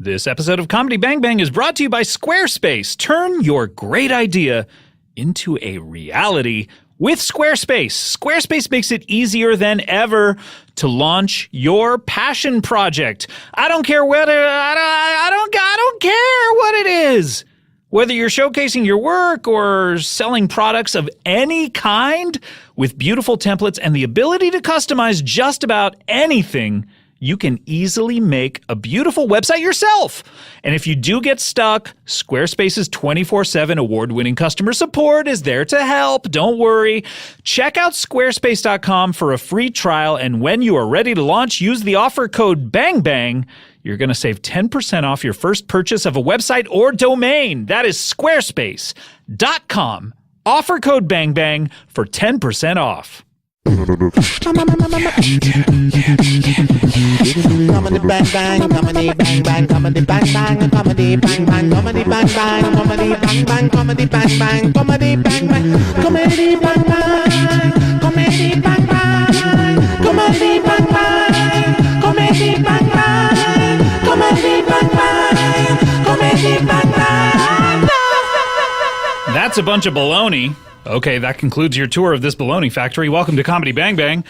This episode of Comedy Bang Bang is brought to you by Squarespace. Turn your great idea into a reality with Squarespace. Squarespace makes it easier than ever to launch your passion project. I don't care what I don't care what it is. Whether you're showcasing your work or selling products of any kind, with beautiful templates and the ability to customize just about anything, you can easily make a beautiful website yourself. And if you do get stuck, Squarespace's 24/7 award-winning customer support is there to help. Don't worry. Check out squarespace.com for a free trial, and when you are ready to launch, use the offer code BANGBANG. You're going to save 10% off your first purchase of a website or domain. That is squarespace.com. Offer code BANGBANG for 10% off. Comedy bang bang, comedy bang bang, comedy bang bang, comedy bang bang, comedy bang bang, comedy bang bang, comedy bang bang, comedy bang bang, comedy bang bang, comedy bang bang, comedy bang bang, comedy bang bang, comedy bang bang, comedy bang bang. That's a bunch of baloney. Okay, that concludes your tour of this baloney factory. Welcome to Comedy Bang Bang.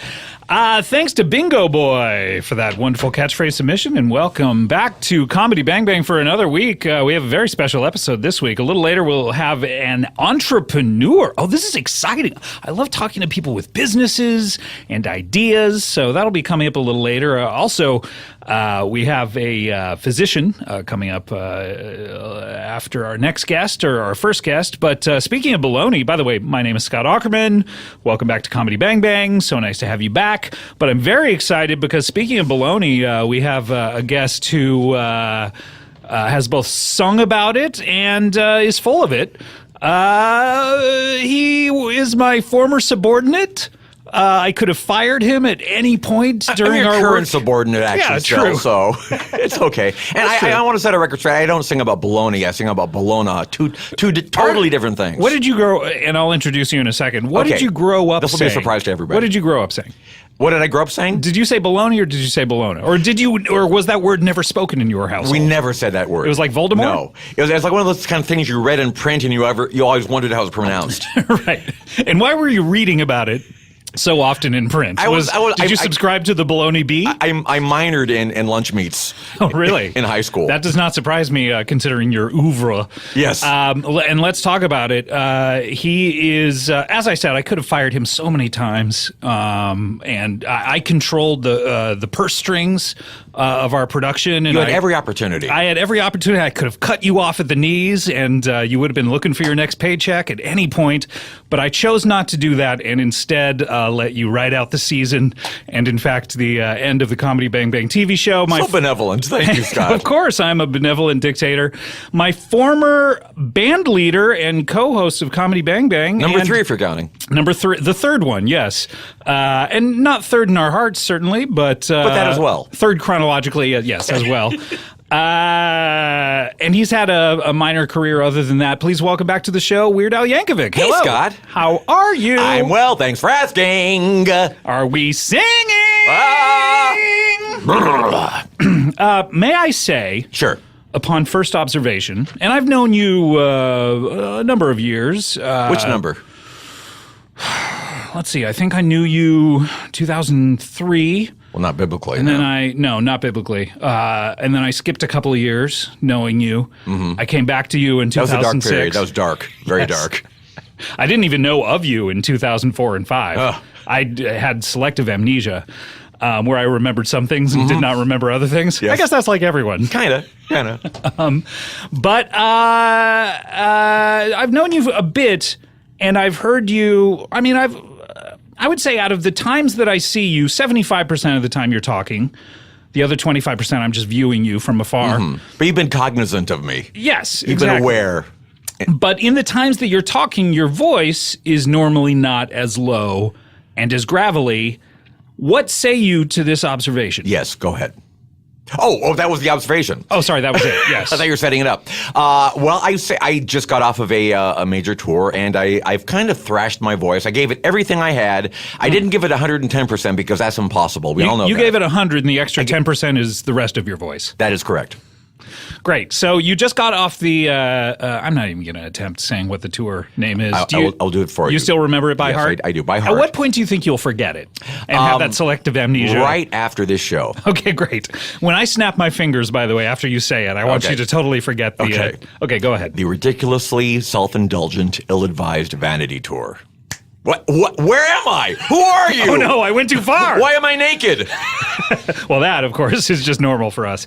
Thanks to Bingo Boy for that wonderful catchphrase submission, and welcome back to Comedy Bang Bang for another week. We have a very special episode this week. A little later, we'll have an entrepreneur. Oh, this is exciting. I love talking to people with businesses and ideas, so that'll be coming up a little later. Also, we have a physician coming up after our next guest, or our first guest. But speaking of baloney, by the way, my name is Scott Aukerman. Welcome back to Comedy Bang Bang. So nice to have you back. But I'm very excited because speaking of baloney, we have a guest who has both sung about it and is full of it. He is my former subordinate. I could have fired him at any point during our current work. subordinate, actually, true. so it's okay. And I want to set a record straight. I don't sing about baloney. I sing about Bologna. Two totally different things. What did you grow? And I'll introduce you in a second. What did you grow up saying? This will be a surprise to everybody. What did you grow up saying? What did I grow up saying? Did you say baloney or did you say Bologna? Or was that word never spoken in your household? We never said that word. It was like Voldemort? No. It was like one of those kind of things you read in print and you always wondered how it was pronounced. Right. And why were you reading about it so often in print? Did you subscribe to the Baloney Bee? I minored in lunch meats. Oh, really? In high school. That does not surprise me, considering your oeuvre. Yes. And let's talk about it. He is, as I said, I could have fired him so many times, and I controlled the purse strings of our production. And you had every opportunity. I had every opportunity. I could have cut you off at the knees, and you would have been looking for your next paycheck at any point. But I chose not to do that, and instead let you ride out the season, and in fact, the end of the Comedy Bang Bang TV show. So benevolent. Thank you, Scott. Of course, I'm a benevolent dictator. My former band leader and co-host of Comedy Bang Bang. Number 3, if you're counting. Number 3, the third one, yes. And not third in our hearts, certainly, but that as well. Third chronologically, yes, as well. And he's had a minor career other than that. Please welcome back to the show, Weird Al Yankovic. Hey, Hello. Scott. How are you? I'm well, thanks for asking. Are we singing? May I say... Sure. Upon first observation, and I've known you a number of years. Which number? Let's see. I think I knew you 2003. Well, not biblically. And then not biblically. And then I skipped a couple of years knowing you. Mm-hmm. I came back to you in 2006. That was a dark period. That was dark. Very dark. I didn't even know of you in 2004 and 5. I had selective amnesia. Where I remembered some things and did not remember other things. Yes. I guess that's like everyone. Kind of. But I've known you a bit, and I've heard you. I mean, I would say out of the times that I see you, 75% of the time you're talking. The other 25%, I'm just viewing you from afar. Mm-hmm. But you've been cognizant of me. Yes, You've been aware. But in the times that you're talking, your voice is normally not as low and as gravelly. What say you to this observation? Yes, go ahead. Oh, that was the observation. Oh, sorry, that was it. Yes. I thought you were setting it up. Well, I just got off of a major tour, and I've kind of thrashed my voice. I gave it everything I had. I didn't give it 110% because that's impossible. We all know you that. gave it 100, and the extra 10% is the rest of your voice. That is correct. Great. So you just got off the. I'm not even going to attempt saying what the tour name is. I'll do it for you. You still remember it by Yes, heart? I do by heart. At what point do you think you'll forget it and have that selective amnesia? Right after this show. Okay, great. When I snap my fingers, by the way, after you say it, I want you to totally forget the. Okay. Okay, go ahead. The ridiculously self-indulgent, ill-advised vanity tour. What? Where am I? Who are you? Oh no, I went too far. Why am I naked? Well, that, of course, is just normal for us.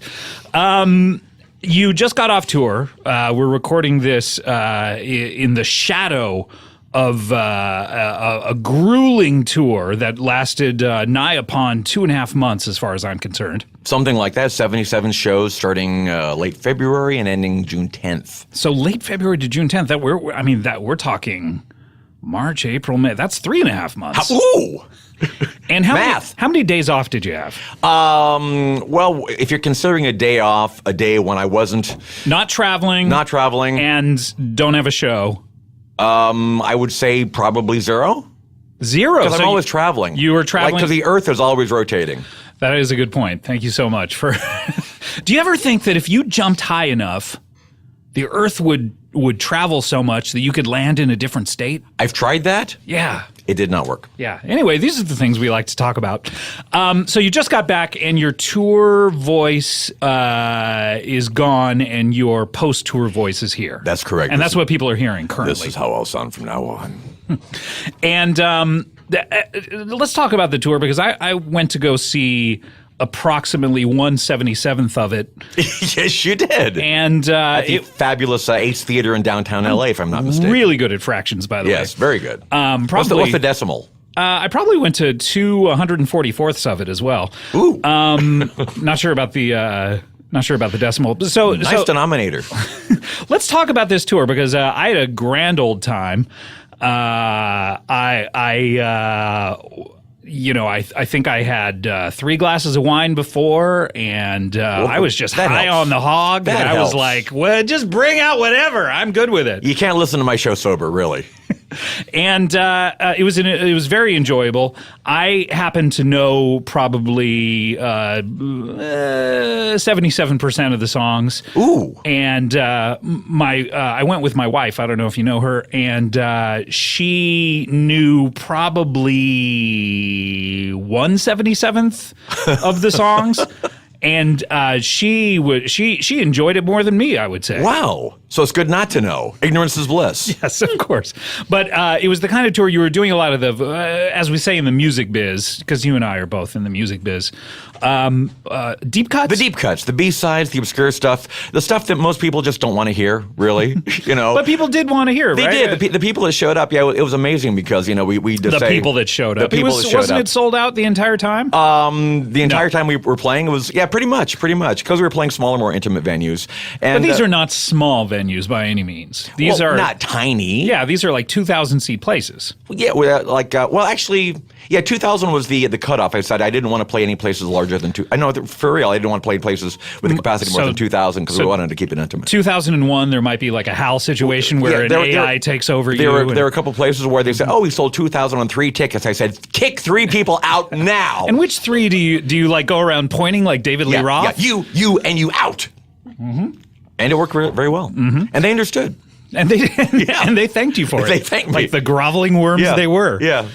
You just got off tour. We're recording this in the shadow of a grueling tour that lasted nigh upon 2.5 months, as far as I'm concerned. Something like that. 77 shows starting late February and ending June 10th. So late February to June 10th. We're talking March, April, May. That's 3.5 months. Ooh! And how Math. many days off did you have? Well, if you're considering a day off, a day when I wasn't Not traveling, and don't have a show. I would say probably 0. 0. Because I'm always traveling. You were traveling? Because the Earth is always rotating. That is a good point. Thank you so much for. Do you ever think that if you jumped high enough, the Earth would travel so much that you could land in a different state? I've tried that. Yeah. It did not work. Yeah. Anyway, these are the things we like to talk about. So you just got back, and your tour voice is gone, and your post-tour voice is here. That's correct. And that's what people are hearing currently. This is how I'll sound from now on. And let's talk about the tour, because I went to go see approximately 1/77th of it. Yes, you did. And At the fabulous Ace Theater in downtown LA, if I'm not mistaken. Really good at fractions, by the way. Yes, very good. Probably, what's the decimal? I probably went to 244ths of it as well. Ooh. Not sure about the decimal. So Nice denominator. let's talk about this tour, because I had a grand old time. I think I had 3 glasses of wine before, and I was just high helps. on the hog. That and I was helps. like, well, just bring out whatever. I'm good with it. You can't listen to my show sober, really. And it was very enjoyable. I happen to know probably 77% of the songs. Ooh. And I went with my wife. I don't know if you know her, and she knew probably 1/77th of the songs. And she enjoyed it more than me, I would say. Wow. So it's good not to know. Ignorance is bliss. Yes, of course. But it was the kind of tour you were doing a lot of the, as we say in the music biz, because you and I are both in the music biz, deep cuts? The deep cuts, the B-sides, the obscure stuff, the stuff that most people just don't want to hear, really. But people did want to hear, they right? did. The people that showed up, yeah, it was amazing because, we just The people that showed up. Wasn't it sold out the entire time? The entire time we were playing, it was, pretty much, because we were playing smaller, more intimate venues. And, but these are not small venues by any means. These are not tiny. Yeah, these are like 2,000 seat places. Yeah, actually, 2,000 was the cutoff. I said I didn't want to play any places larger than 2. I know, for real, I didn't want to play places with a capacity more than 2,000 because we wanted to keep it intimate. 2001, there might be like a HAL situation where an AI takes over there you. There were a couple places where they said, we sold 2,003 tickets. I said, kick 3 people out now. And which 3 do you like go around pointing like David Lee Roth? Yeah, you, and you out. Mm-hmm. And it worked very well. Mm-hmm. And they understood. And they thanked you for it. They thanked me. Like the groveling worms they were. Yeah.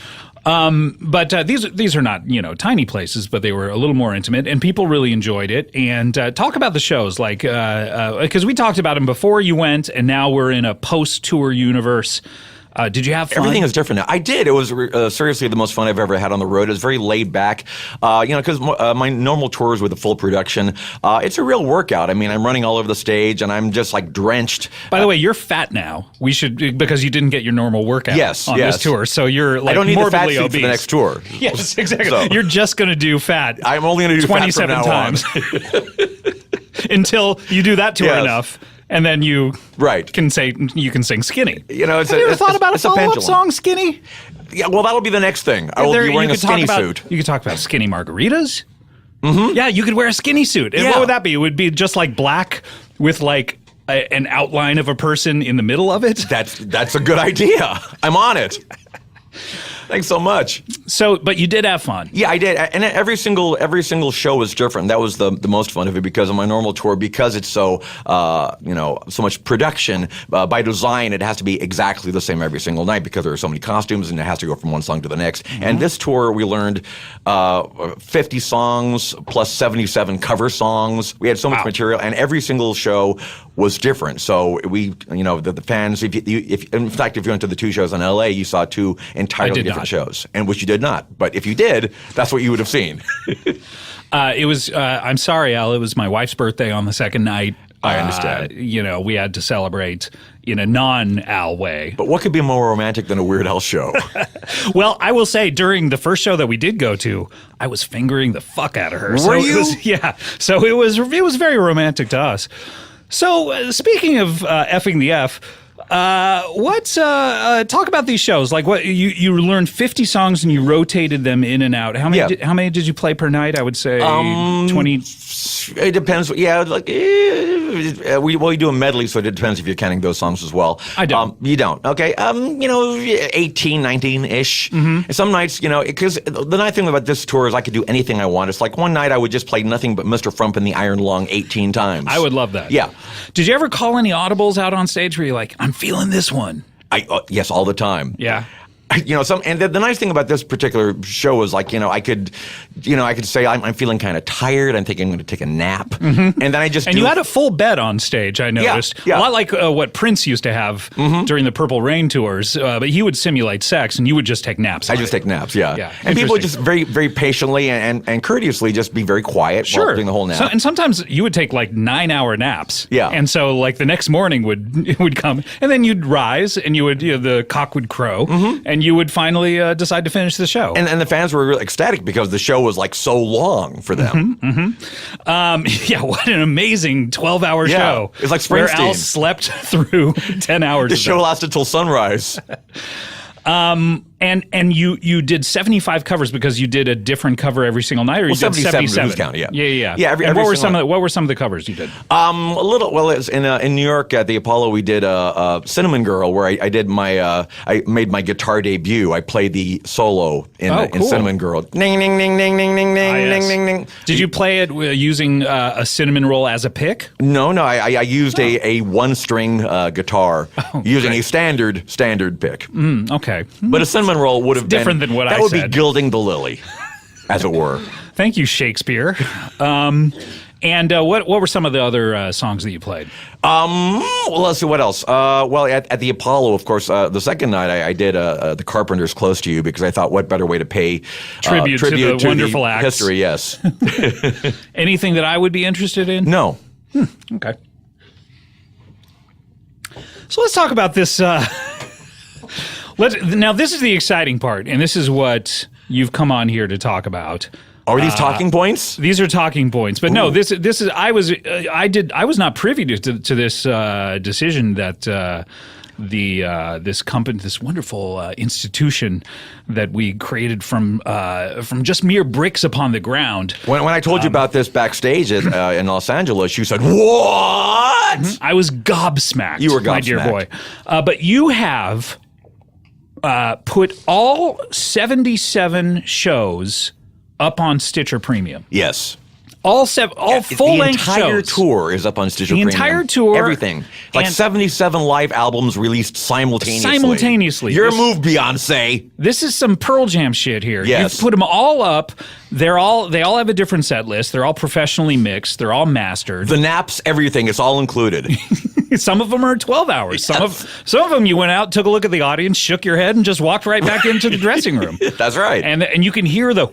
But these are not, tiny places, but they were a little more intimate, and people really enjoyed it. And talk about the shows, like, because we talked about them before you went, and now we're in a post-tour universe. Did you have fun? Everything is different now. I did. It was seriously the most fun I've ever had on the road. It was very laid back. Because my normal tours with a full production, it's a real workout. I mean, I'm running all over the stage, and I'm just like drenched. By the way, you're fat now. We should, because you didn't get your normal workout on this tour. So you're like I don't need the fat morbidly suit obese. for the next tour. Yes, exactly. So, you're just going to do fat. I'm only going to do 27 fat from now times on. Until you do that tour enough. And then you can sing Skinny. Have you ever thought about a follow-up song, Skinny? Yeah, well, that'll be the next thing. I will be wearing a skinny suit. You could talk about skinny margaritas. Mm-hmm. Yeah, you could wear a skinny suit. And what would that be? It would be just like black with like an outline of a person in the middle of it. That's a good idea. I'm on it. Thanks so much. So, but you did have fun. Yeah, I did, and every single show was different. That was the most fun of it because on my normal tour, because it's so so much production by design, it has to be exactly the same every single night because there are so many costumes and it has to go from one song to the next. Mm-hmm. And this tour, we learned 50 songs plus 77 cover songs. We had so much material, and every single show was different. So we, the fans. If in fact, if you went to the 2 shows in LA, you saw 2 entirely different shows, and which you did not. But if you did, that's what you would have seen. It was. I'm sorry, Al. It was my wife's birthday on the second night. I understand. We had to celebrate in a non-Al way. But what could be more romantic than a Weird Al show? Well, I will say during the first show that we did go to, I was fingering the fuck out of her. Were you? So it was very romantic to us. So speaking of effing the F. Talk about these shows. Like what you learned 50 songs and you rotated them in and out. How many did you play per night? I would say 20. It depends. Yeah, we do a medley, so it depends if you're counting those songs as well. I don't. You don't. Okay. 18, 19-ish. Mm-hmm. Some nights, because the nice thing about this tour is I could do anything I want. It's like one night I would just play nothing but Mr. Frump and the Iron Lung 18 times. I would love that. Yeah. Did you ever call any audibles out on stage where you're like, I'm feeling this one? Yes, all the time. Yeah. And the nice thing about this particular show was like, I could say I'm feeling kind of tired. I'm thinking I'm going to take a nap, and then I just you had a full bed on stage. I noticed a lot like what Prince used to have during the Purple Rain tours, but he would simulate sex, and you would just take naps. I just take naps, yeah. And people would just very, very patiently and courteously just be very quiet while doing the whole nap. And sometimes you would take like 9-hour naps. Yeah. And so like the next morning would come, and then you'd rise, and you would the cock would crow, and you would finally decide to finish the show. And the fans were really ecstatic because the show was like so long for them. What an amazing 12-hour show. It's like Springsteen. Where Al slept through 10 hours. The show lasted till sunrise. And you did 75 covers because you did a different cover every single night, or you did 77? Count, yeah. Yeah. And what were some of the covers you did? It's in New York at the Apollo. We did Cinnamon Girl, where I made my guitar debut. I played the solo in Cinnamon Girl. Ding ding ding ding ding ding ding ding ding. Did you play it using a cinnamon roll as a pick? No. I used a one-string guitar using a standard pick. Okay, but a cinnamon roll would have been different than what I said. That would be gilding the lily, as it were. Thank you, Shakespeare. And what were some of the other songs that you played? Well, let's see, what else? At the Apollo, of course, the second night I did the Carpenters' Close to You because I thought what better way to pay tribute to the wonderful acts. History, yes. Anything that I would be interested in? No. Okay. So let's talk about this. Now, this is the exciting part, and this is what you've come on here to talk about. Are these talking points? These are talking points, but no. This is. I was not privy to this decision that this company, this wonderful institution that we created from just mere bricks upon the ground. When I told you about this backstage in Los Angeles, you said, "What?" I was gobsmacked. You were gobsmacked, my dear boy. But you have put all 77 shows up on Stitcher Premium. Yes. All full-length shows. The entire tour is up on Stitcher Premium. The entire tour. Everything. Like 77 live albums released simultaneously. Your move, Beyonce. This is some Pearl Jam shit here. Yes. You've put them all up. They all have a different set list. They're all professionally mixed. They're all mastered. The naps, everything. It's all included. Some of them are 12 hours. Some of them you went out, took a look at the audience, shook your head, and just walked right back into the dressing room. That's right. And you can hear the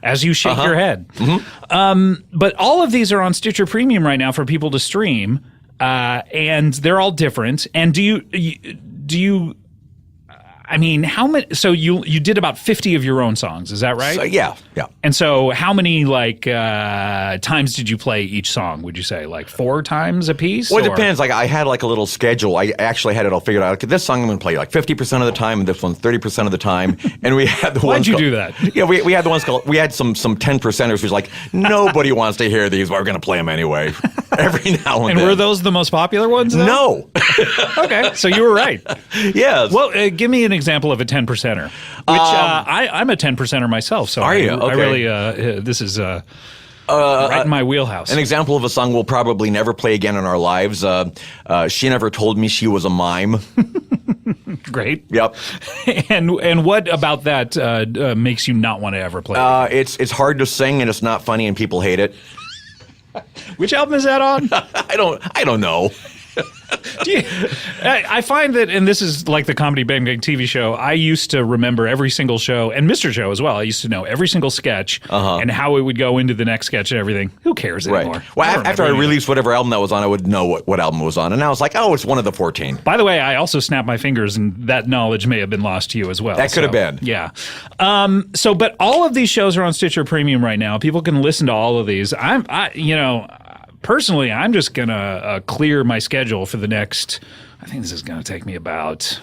as you shake your head. Mm-hmm. But all of these are on Stitcher Premium right now for people to stream, and they're all different. And do you? I mean, how many? So you did about 50 of your own songs, is that right? So, yeah. And so, how many times did you play each song? Would you say 4 times a piece? Well, it depends. Like I had a little schedule. I actually had it all figured out. Like, this song I'm going to play 50% of the time, and this one 30% of the time. And we had the ones. Why'd you do that? Yeah, we had the ones called. We had some 10%ers who's like, nobody wants to hear these, but we're going to play them anyway. Every now and then. And were those the most popular ones? Though? No. Okay, so you were right. Yes. Well, give me an example of a 10%er, which I'm a 10%er myself. So Are you? I Okay. really, this is right in my wheelhouse. An example of a song we'll probably never play again in our lives. She Never Told Me She Was a Mime. Great. Yep. And what about that makes you not want to ever play it? It's hard to sing and it's not funny and people hate it. Which album is that on? I don't know. I find that, and this is like the Comedy Bang Bang TV show, I used to remember every single show, and Mr. Show as well. I used to know every single sketch and how it would go into the next sketch and everything. Who cares anymore? Right. Well, after I released whatever album that was on, I would know what album it was on. And now it's like, oh, it's one of the 14. By the way, I also snapped my fingers, and that knowledge may have been lost to you as well. That could have been. Yeah. But all of these shows are on Stitcher Premium right now. People can listen to all of these. Personally, I'm just going to clear my schedule for the next, I think this is going to take me about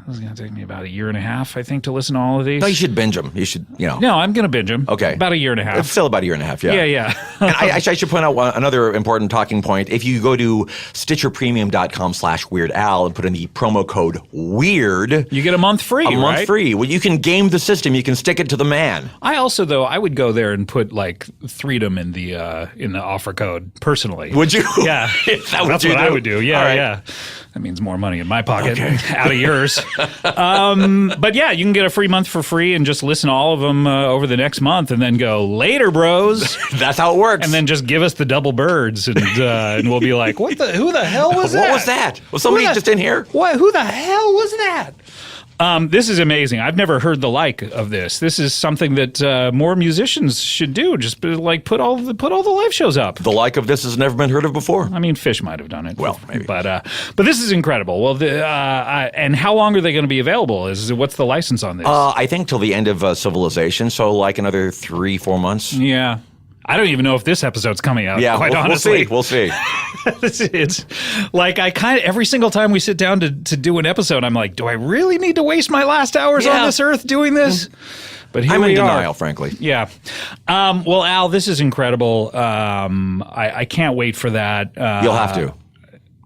a year and a half, I think, to listen to all of these. No, you should binge them. You should, No, I'm going to binge them. Okay. About a year and a half. It's still about a year and a half, yeah. Yeah. And I should point out another important talking point. If you go to StitcherPremium.com/WeirdAl and put in the promo code WEIRD, You get a month free, a month right? free. Well, you can game the system. You can stick it to the man. I also, though, I would go there and put like freedom in the offer code personally. Would you? Yeah, That's what I would do. Yeah, All right. yeah. That means more money in my pocket out of yours. But yeah, you can get a free month for free and just listen to all of them over the next month, and then go later, bros. That's how it works. And then just give us the double birds, and we'll be like, who the hell was that? What was that? Was somebody just in here? What? Who the hell was that? This is amazing. I've never heard the like of this. This is something that more musicians should do. Just put all the live shows up. The like of this has never been heard of before. I mean, Fish might have done it. Well, maybe. But this is incredible. Well, and how long are they going to be available? What's the license on this? I think till the end of Civilization, so like another 3-4 months. Yeah. I don't even know if this episode's coming out. Yeah, quite honestly. We'll see. It's like every single time we sit down to do an episode, I'm like, do I really need to waste my last hours on this earth doing this? But here I'm in we are. denial, frankly. Yeah. Well, Al, this is incredible. I can't wait for that. You'll have to.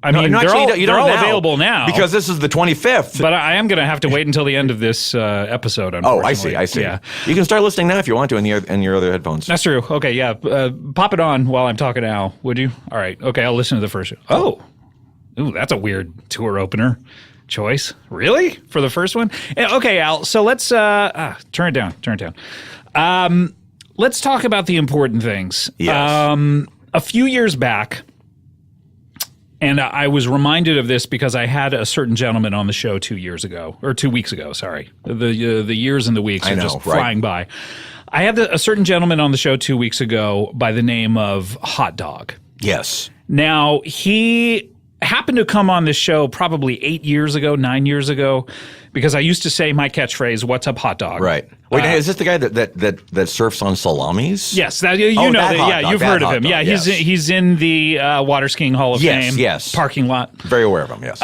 I mean, they're all now, available now. because this is the 25th. But I am going to have to wait until the end of this episode, unfortunately. I see. Yeah. You can start listening now if you want to in your other headphones. That's true. Okay, yeah. Pop it on while I'm talking to Al, would you? All right. Okay, I'll listen to the first. Ooh, that's a weird tour opener choice. Really? For the first one? Okay, Al, so let's turn it down. Let's talk about the important things. Yes. A few years back, and I was reminded of this because I had a certain gentleman on the show 2 weeks ago. Sorry, the years and the weeks are just flying by. I had a certain gentleman on the show 2 weeks ago by the name of Hot Dog. Yes. Now he happened to come on this show probably 9 years ago, because I used to say my catchphrase, "What's up, hot dog?" Right. Wait, is this the guy that surfs on salamis? Yes, you've heard of him. Yeah, he's in the Water Skiing Hall of Fame. Yes. Parking lot. Very aware of him. Yes.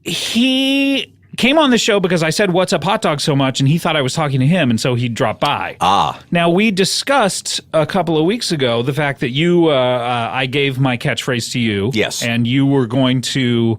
He came on the show because I said, "What's up, hot dog?" so much, and he thought I was talking to him, and so he dropped by. Now, we discussed a couple of weeks ago the fact that I gave my catchphrase to you. Yes. And you were going to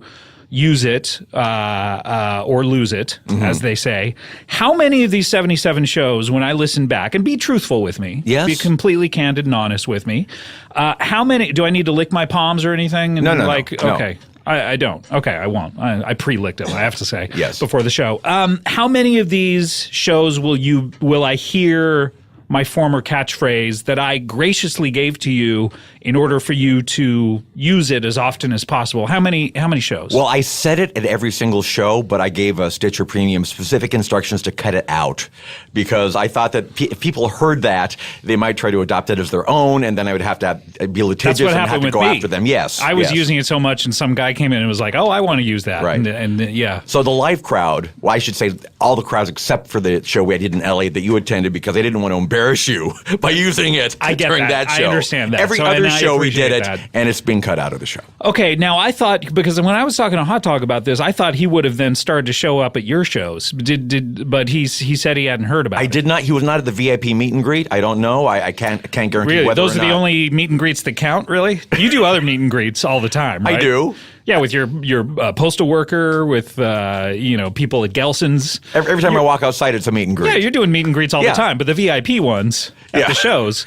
use it or lose it, as they say. How many of these 77 shows, when I listen back, and be truthful with me, be completely candid and honest with me, how many, do I need to lick my palms or anything? And No. Okay. I don't. Okay, I won't. I pre-licked them, I have to say, Yes. before the show. How many of these shows will I hear my former catchphrase that I graciously gave to you in order for you to use it as often as possible? How many shows? Well, I said it at every single show, but I gave Stitcher Premium specific instructions to cut it out because I thought that if people heard that, they might try to adopt it as their own, and then I would have to be litigious and have to go after them. Yes. I was using it so much, and some guy came in and was like, "Oh, I want to use that." Right. And yeah. So the live crowd, well, I should say all the crowds except for the show we did in LA that you attended, because I didn't want to embarrass you by using it during that show. I understand that. Every other show we did it, and it's being cut out of the show. Okay, now I thought, because when I was talking to Hot Dog about this, I thought he would have then started to show up at your shows. But he said he hadn't heard about it. I did not. He was not at the VIP meet and greet. I don't know. I can't guarantee really? whether Those or are not. the only meet and greets that count, really? You do other meet and greets all the time, right? I do. Yeah, with your postal worker, with people at Gelson's. Every time I walk outside, it's a meet and greet. Yeah, you're doing meet and greets all the time, but the VIP ones at the shows.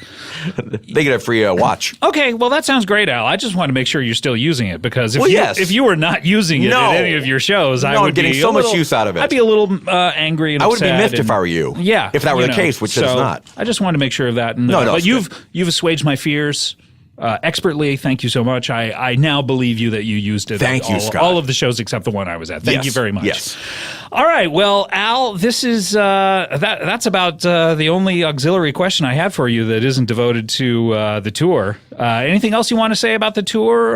They get a free watch. Okay, well, that sounds great, Al. I just want to make sure you're still using it, because yes. if you were not using it at any of your shows, I would I'm getting be so much use out of it. I'd be a little angry and I would be upset miffed if I were you. Yeah. If that were the case, which it's not. I just wanted to make sure of that. And, No, but it's you've assuaged my fears expertly. Thank you so much. I now believe you that you used it. Thank you, Scott. All of the shows except the one I was at. Thank you very much. Yes. All right. Well, Al, this is that's about the only auxiliary question I have for you that isn't devoted to the tour. Anything else you want to say about the tour?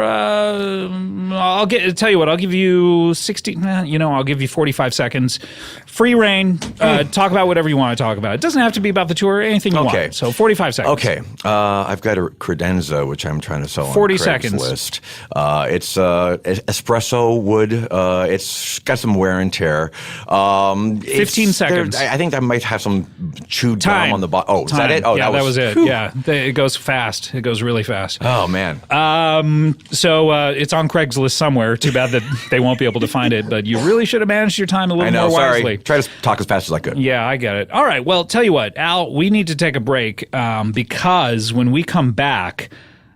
Tell you what. I'll give you 60. I'll give you 45 seconds. Free reign. Talk about whatever you want to talk about. It doesn't have to be about the tour. Anything you want. So 45 seconds. Okay. I've got a credenza, which I'm trying to sell on 40 Craigslist. seconds. It's espresso wood. It's got some wear and tear. 15 seconds. I think I might have some chewed gum on the bottom. Oh, is that it? Oh, yeah, that was it. Whew. Yeah, it goes fast. It goes really fast. Oh, man. So it's on Craigslist somewhere. Too bad that they won't be able to find it, but you really should have managed your time a little more wisely. Try to talk as fast as I could. Yeah, I get it. All right. Well, tell you what, Al, we need to take a break because when we come back,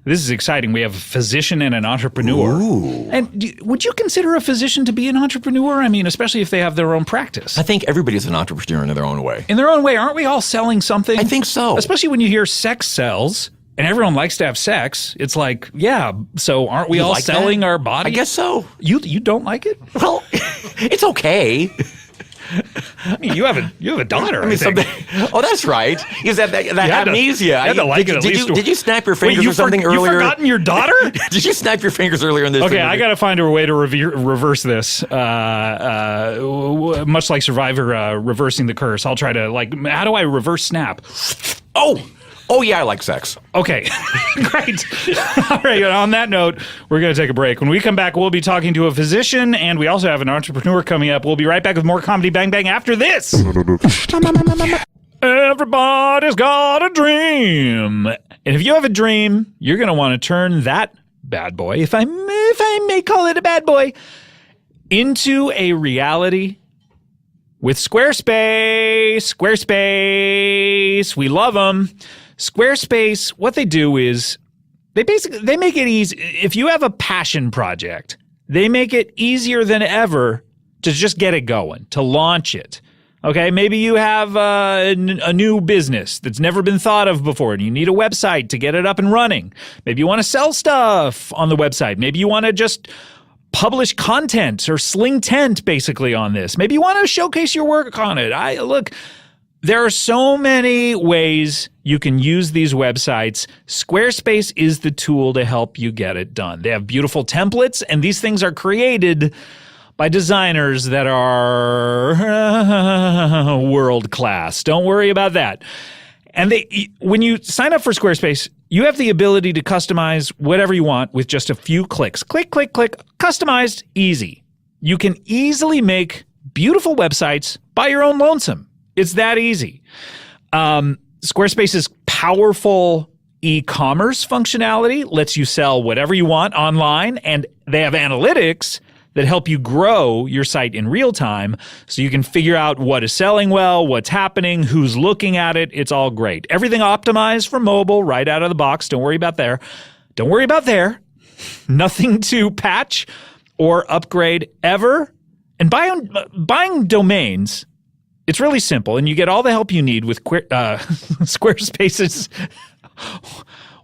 this is exciting. We have a physician and an entrepreneur. Ooh. And would you consider a physician to be an entrepreneur? I mean, especially if they have their own practice. I think everybody's an entrepreneur in their own way. In their own way. Aren't we all selling something? I think so. Especially when you hear sex sells. And everyone likes to have sex. It's like, yeah, so aren't we all selling our body? I guess so. You don't like it? Well, it's okay. I mean, you have a daughter. I think. Oh, that's right. Is that amnesia? You had to like it at least. Did you snap your fingers or something You've earlier? forgotten your daughter? Did you snap your fingers earlier in this? Okay, I got to find a way to reverse this. Much like Survivor reversing the curse, I'll try to how do I reverse snap? Oh yeah, I like sex. Okay, great. All right, on that note, we're going to take a break. When we come back, we'll be talking to a physician, and we also have an entrepreneur coming up. We'll be right back with more Comedy Bang Bang after this. Everybody's got a dream. And if you have a dream, you're going to want to turn that bad boy, if I may call it a bad boy, into a reality with Squarespace. Squarespace, we love them. Squarespace, what they do is they make it easy. If you have a passion project, they make it easier than ever to just get it going, to launch it. Okay, maybe you have a new business that's never been thought of before and you need a website to get it up and running. Maybe you want to sell stuff on the website. Maybe you want to just publish content or sling tent basically on this. Maybe you want to showcase your work on it. Look, there are so many ways you can use these websites. Squarespace is the tool to help you get it done. They have beautiful templates, and these things are created by designers that are world class. Don't worry about that. And when you sign up for Squarespace, you have the ability to customize whatever you want with just a few clicks. Click, click, click. Customized, easy. You can easily make beautiful websites by your own lonesome. It's that easy. Squarespace's powerful e-commerce functionality lets you sell whatever you want online, and they have analytics that help you grow your site in real time so you can figure out what is selling well, what's happening, who's looking at it. It's all great. Everything optimized for mobile right out of the box. Don't worry about there. Don't worry about there. Nothing to patch or upgrade ever. And buying domains, it's really simple, and you get all the help you need with Squarespace's.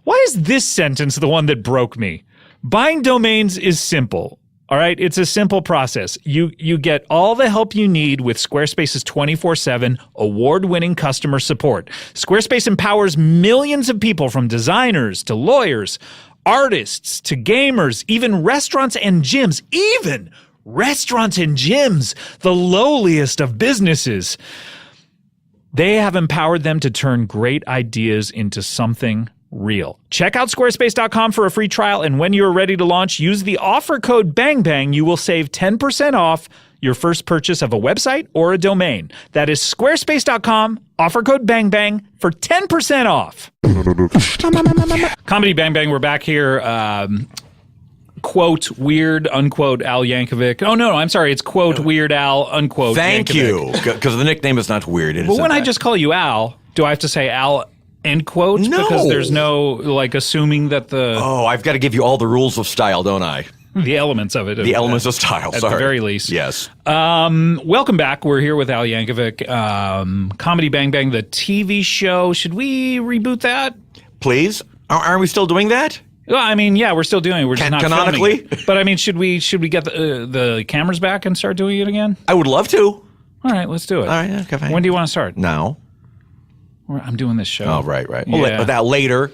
Why is this sentence the one that broke me? Buying domains is simple. All right, it's a simple process. You get all the help you need with Squarespace's 24/7 award-winning customer support. Squarespace empowers millions of people, from designers to lawyers, artists to gamers, even restaurants and gyms. Even restaurants and gyms, the lowliest of businesses. They have empowered them to turn great ideas into something real. Check out squarespace.com for a free trial, and when you're ready to launch, use the offer code BANGBANG. You will save 10% off your first purchase of a website or a domain. That is squarespace.com, offer code BANGBANG for 10% off. Comedy Bang Bang, we're back here. quote weird unquote Al Yankovic. Oh no, I'm sorry. It's quote Weird Al unquote. Thank Yankovic. you, because the nickname is not weird. But when I just call you Al, do I have to say Al end quote? No. Because there's no like assuming that the I've got to give you all the rules of style, don't I? the elements of it. The elements of style. At sorry. the very least. Yes. Welcome back. We're here with Al Yankovic. Comedy Bang Bang, the TV show. Should we reboot that? Please. Are we still doing that? Well, I mean, yeah, we're still doing it. We're just not Canonically? filming it. But I mean, should we get the cameras back and start doing it again? I would love to. All right, let's do it. All right. Okay. Fine. When do you want to start? Now. I'm doing this show. Oh, right. Yeah. Well, that later.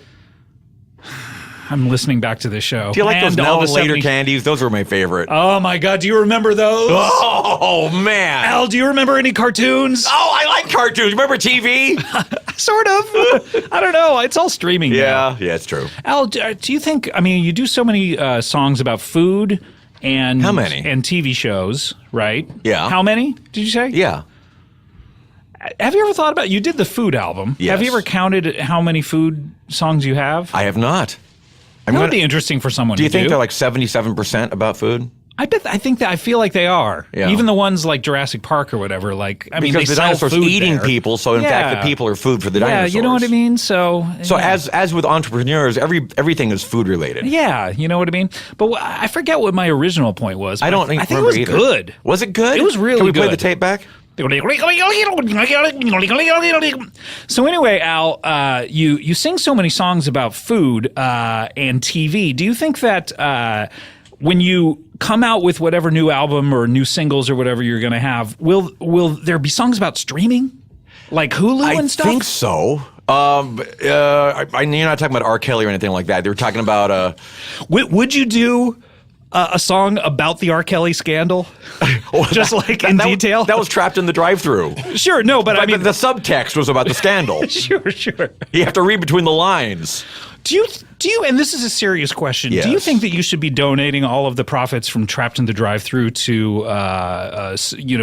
I'm listening back to this show. Do you like those And now all and the later 70s candies? Those were my favorite. Oh my God, do you remember those? Oh, man. Al, do you remember any cartoons? Oh, I like cartoons. Remember TV? Sort of. I don't know. It's all streaming now. Yeah, it's true. Al, do you think, I mean, you do so many songs about food and How many? And TV shows, right? Yeah. How many, did you say? Yeah. Have you ever thought about, you did the food album. Yes. Have you ever counted how many food songs you have? I have not. That would be interesting for someone Do you to think do. they're like 77% about food? I feel like they are. Yeah. Even the ones like Jurassic Park or whatever. Like, I mean, Because they the sell dinosaurs food eating there. people, so in fact the people are food for the dinosaurs. Yeah, you know what I mean? So yeah. as with entrepreneurs, everything is food related. Yeah, you know what I mean? But I forget what my original point was. I don't I think it remember was either. good. Was it good? It was really Can we play good. the tape back? So anyway, Al, you sing so many songs about food and TV. Do you think that when you come out with whatever new album or new singles or whatever you're going to have, will there be songs about streaming, like Hulu and stuff? I think so. You're not talking about R. Kelly or anything like that. They were talking about. Would you do a song about the R. Kelly scandal, just like in detail? That was trapped in the drive-through. Sure, no, but I mean the subtext was about the scandal. Sure. You have to read between the lines. Do you? And this is a serious question. Yes. Do you think that you should be donating all of the profits from Trapped in the Drive-Thru to,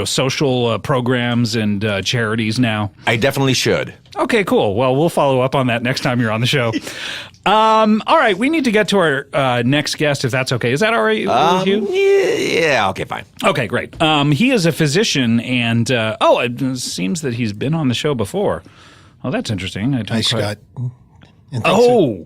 social programs and charities now? I definitely should. Okay, cool. Well, we'll follow up on that next time you're on the show. All right, we need to get to our next guest, if that's okay. Is that all right with you? Yeah. Okay. Fine. Okay, great. He is a physician, and it seems that he's been on the show before. Oh, that's interesting. Hi, Scott. And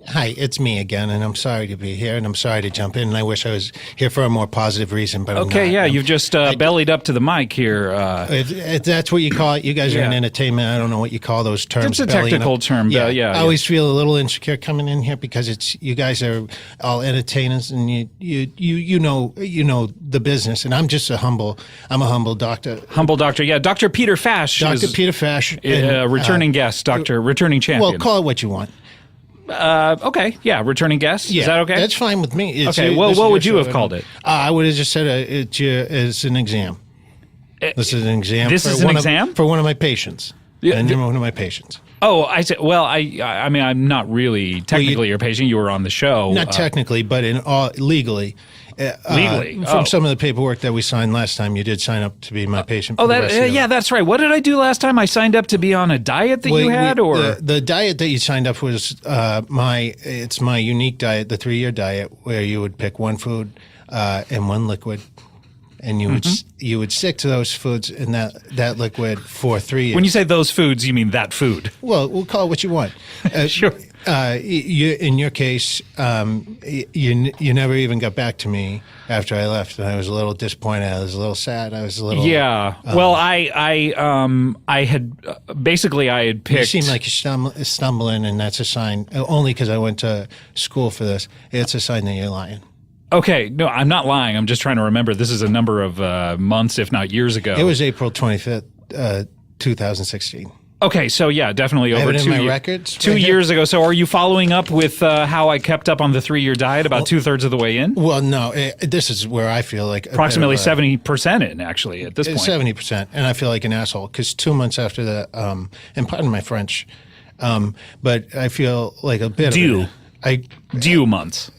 hi, it's me again, and I'm sorry to be here, and I'm sorry to jump in, and I wish I was here for a more positive reason, but I'm not. Yeah, you've just bellied up to the mic here. If that's what you call it. You guys are in entertainment. I don't know what you call those terms. It's a bellying technical up. term. I always feel a little insecure coming in here because you guys are all entertainers, and you know the business, and I'm a humble doctor. Humble doctor, yeah. Dr. Peter Fash. Dr. Peter Fash. Returning guest, returning champion. Well, call it what you want. Okay, yeah, returning guest. Yeah, is that okay? That's fine with me. Okay, well, what would you have called it? I would have just said it's an exam. This is an exam. This is an exam? For one of my patients. Yeah, and you're one of my patients. Oh, I said. Well, I mean, I'm not really technically your patient. You were on the show. Not technically, but legally. Legally, from some of the paperwork that we signed last time, you did sign up to be my patient. Oh, that's right. What did I do last time? I signed up to be on a diet that you had, or the diet that you signed up was my unique diet, the 3-year diet, where you would pick one food and one liquid. And you would stick to those foods and that liquid for 3 years. When you say those foods, you mean that food? Well, we'll call it what you want. Sure. In your case, you never even got back to me after I left, and I was a little disappointed. I was a little sad. I was a little Well, I had picked. You seem like you're stumbling, and that's a sign. Only because I went to school for this. It's a sign that you're lying. Okay, no, I'm not lying. I'm just trying to remember. This is a number of months, if not years ago. It was April 25th, 2016. Okay, so yeah, definitely over I have it in 2 my years. records. 2 years ago. So are you following up with how I kept up on the 3-year diet about 2/3 of the way in? Well, no, this is where I feel like approximately 70% in, actually, at this point. 70%, and I feel like an asshole because 2 months after that, and pardon my French, but I feel like a bit Due. of Due months.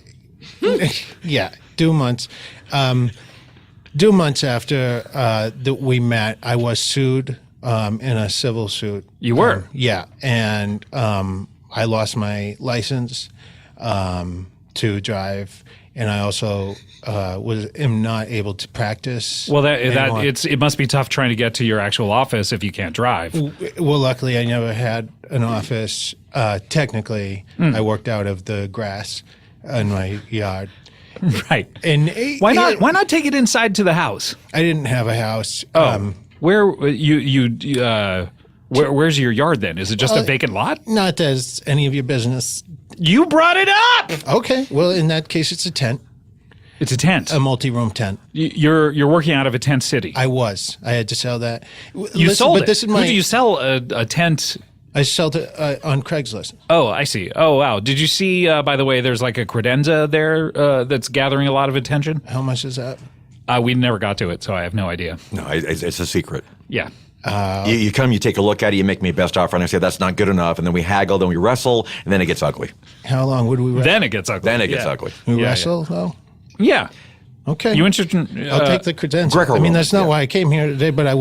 Yeah, due months. Due months after that we met, I was sued in a civil suit. You were? Yeah, and I lost my license to drive, and I also am not able to practice. Well, anymore. it must be tough trying to get to your actual office if you can't drive. Well, luckily, I never had an office. Technically, I worked out of the grass in my yard. Right. And Why not take it inside to the house? I didn't have a house. Where's your yard then? Is it just a vacant lot? Not that it's any of your business. You brought it up. Okay. Well, in that case, it's a tent, It's a tent. a multi-room tent. You're working out of a tent city. I had to sell that. You sold but it. This is Who do you sell a tent? I sold it on Craigslist. Oh, I see. Oh, wow. Did you see, by the way, there's like a credenza there that's gathering a lot of attention? How much is that? We never got to it, so I have no idea. No, it's a secret. Yeah. You come, you take a look at it, you make me a best offer, and I say that's not good enough, and then we haggle, then we wrestle, and then it gets ugly. How long would we wrestle? Then it gets ugly. Then it gets ugly. We wrestle, though? Yeah. Okay. You interested? I'll take the credenza. Greco-Roman, that's not why I came here today, but I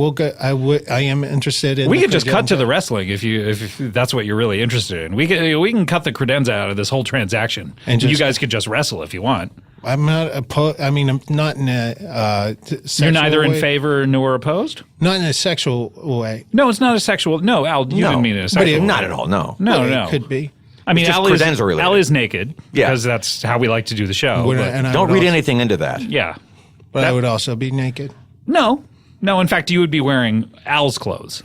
am interested in. We the could just cut credenza. to the wrestling if that's what you're really interested in. We can cut the credenza out of this whole transaction, and you guys could just wrestle if you want. I'm not opposed. I mean, I'm not in a sexual You're neither in way. favor nor opposed? Not in a sexual way. No, it's not a sexual. No, Al, you didn't mean it in a sexual way. Not at all, no. No, Well, no. It could be. I mean, It's just Al is, credenza related. Al is naked Yeah. because that's how we like to do the show. Would I- but- and I Don't would read also- anything into that. yeah. But I would also be naked. No. In fact, you would be wearing Al's clothes.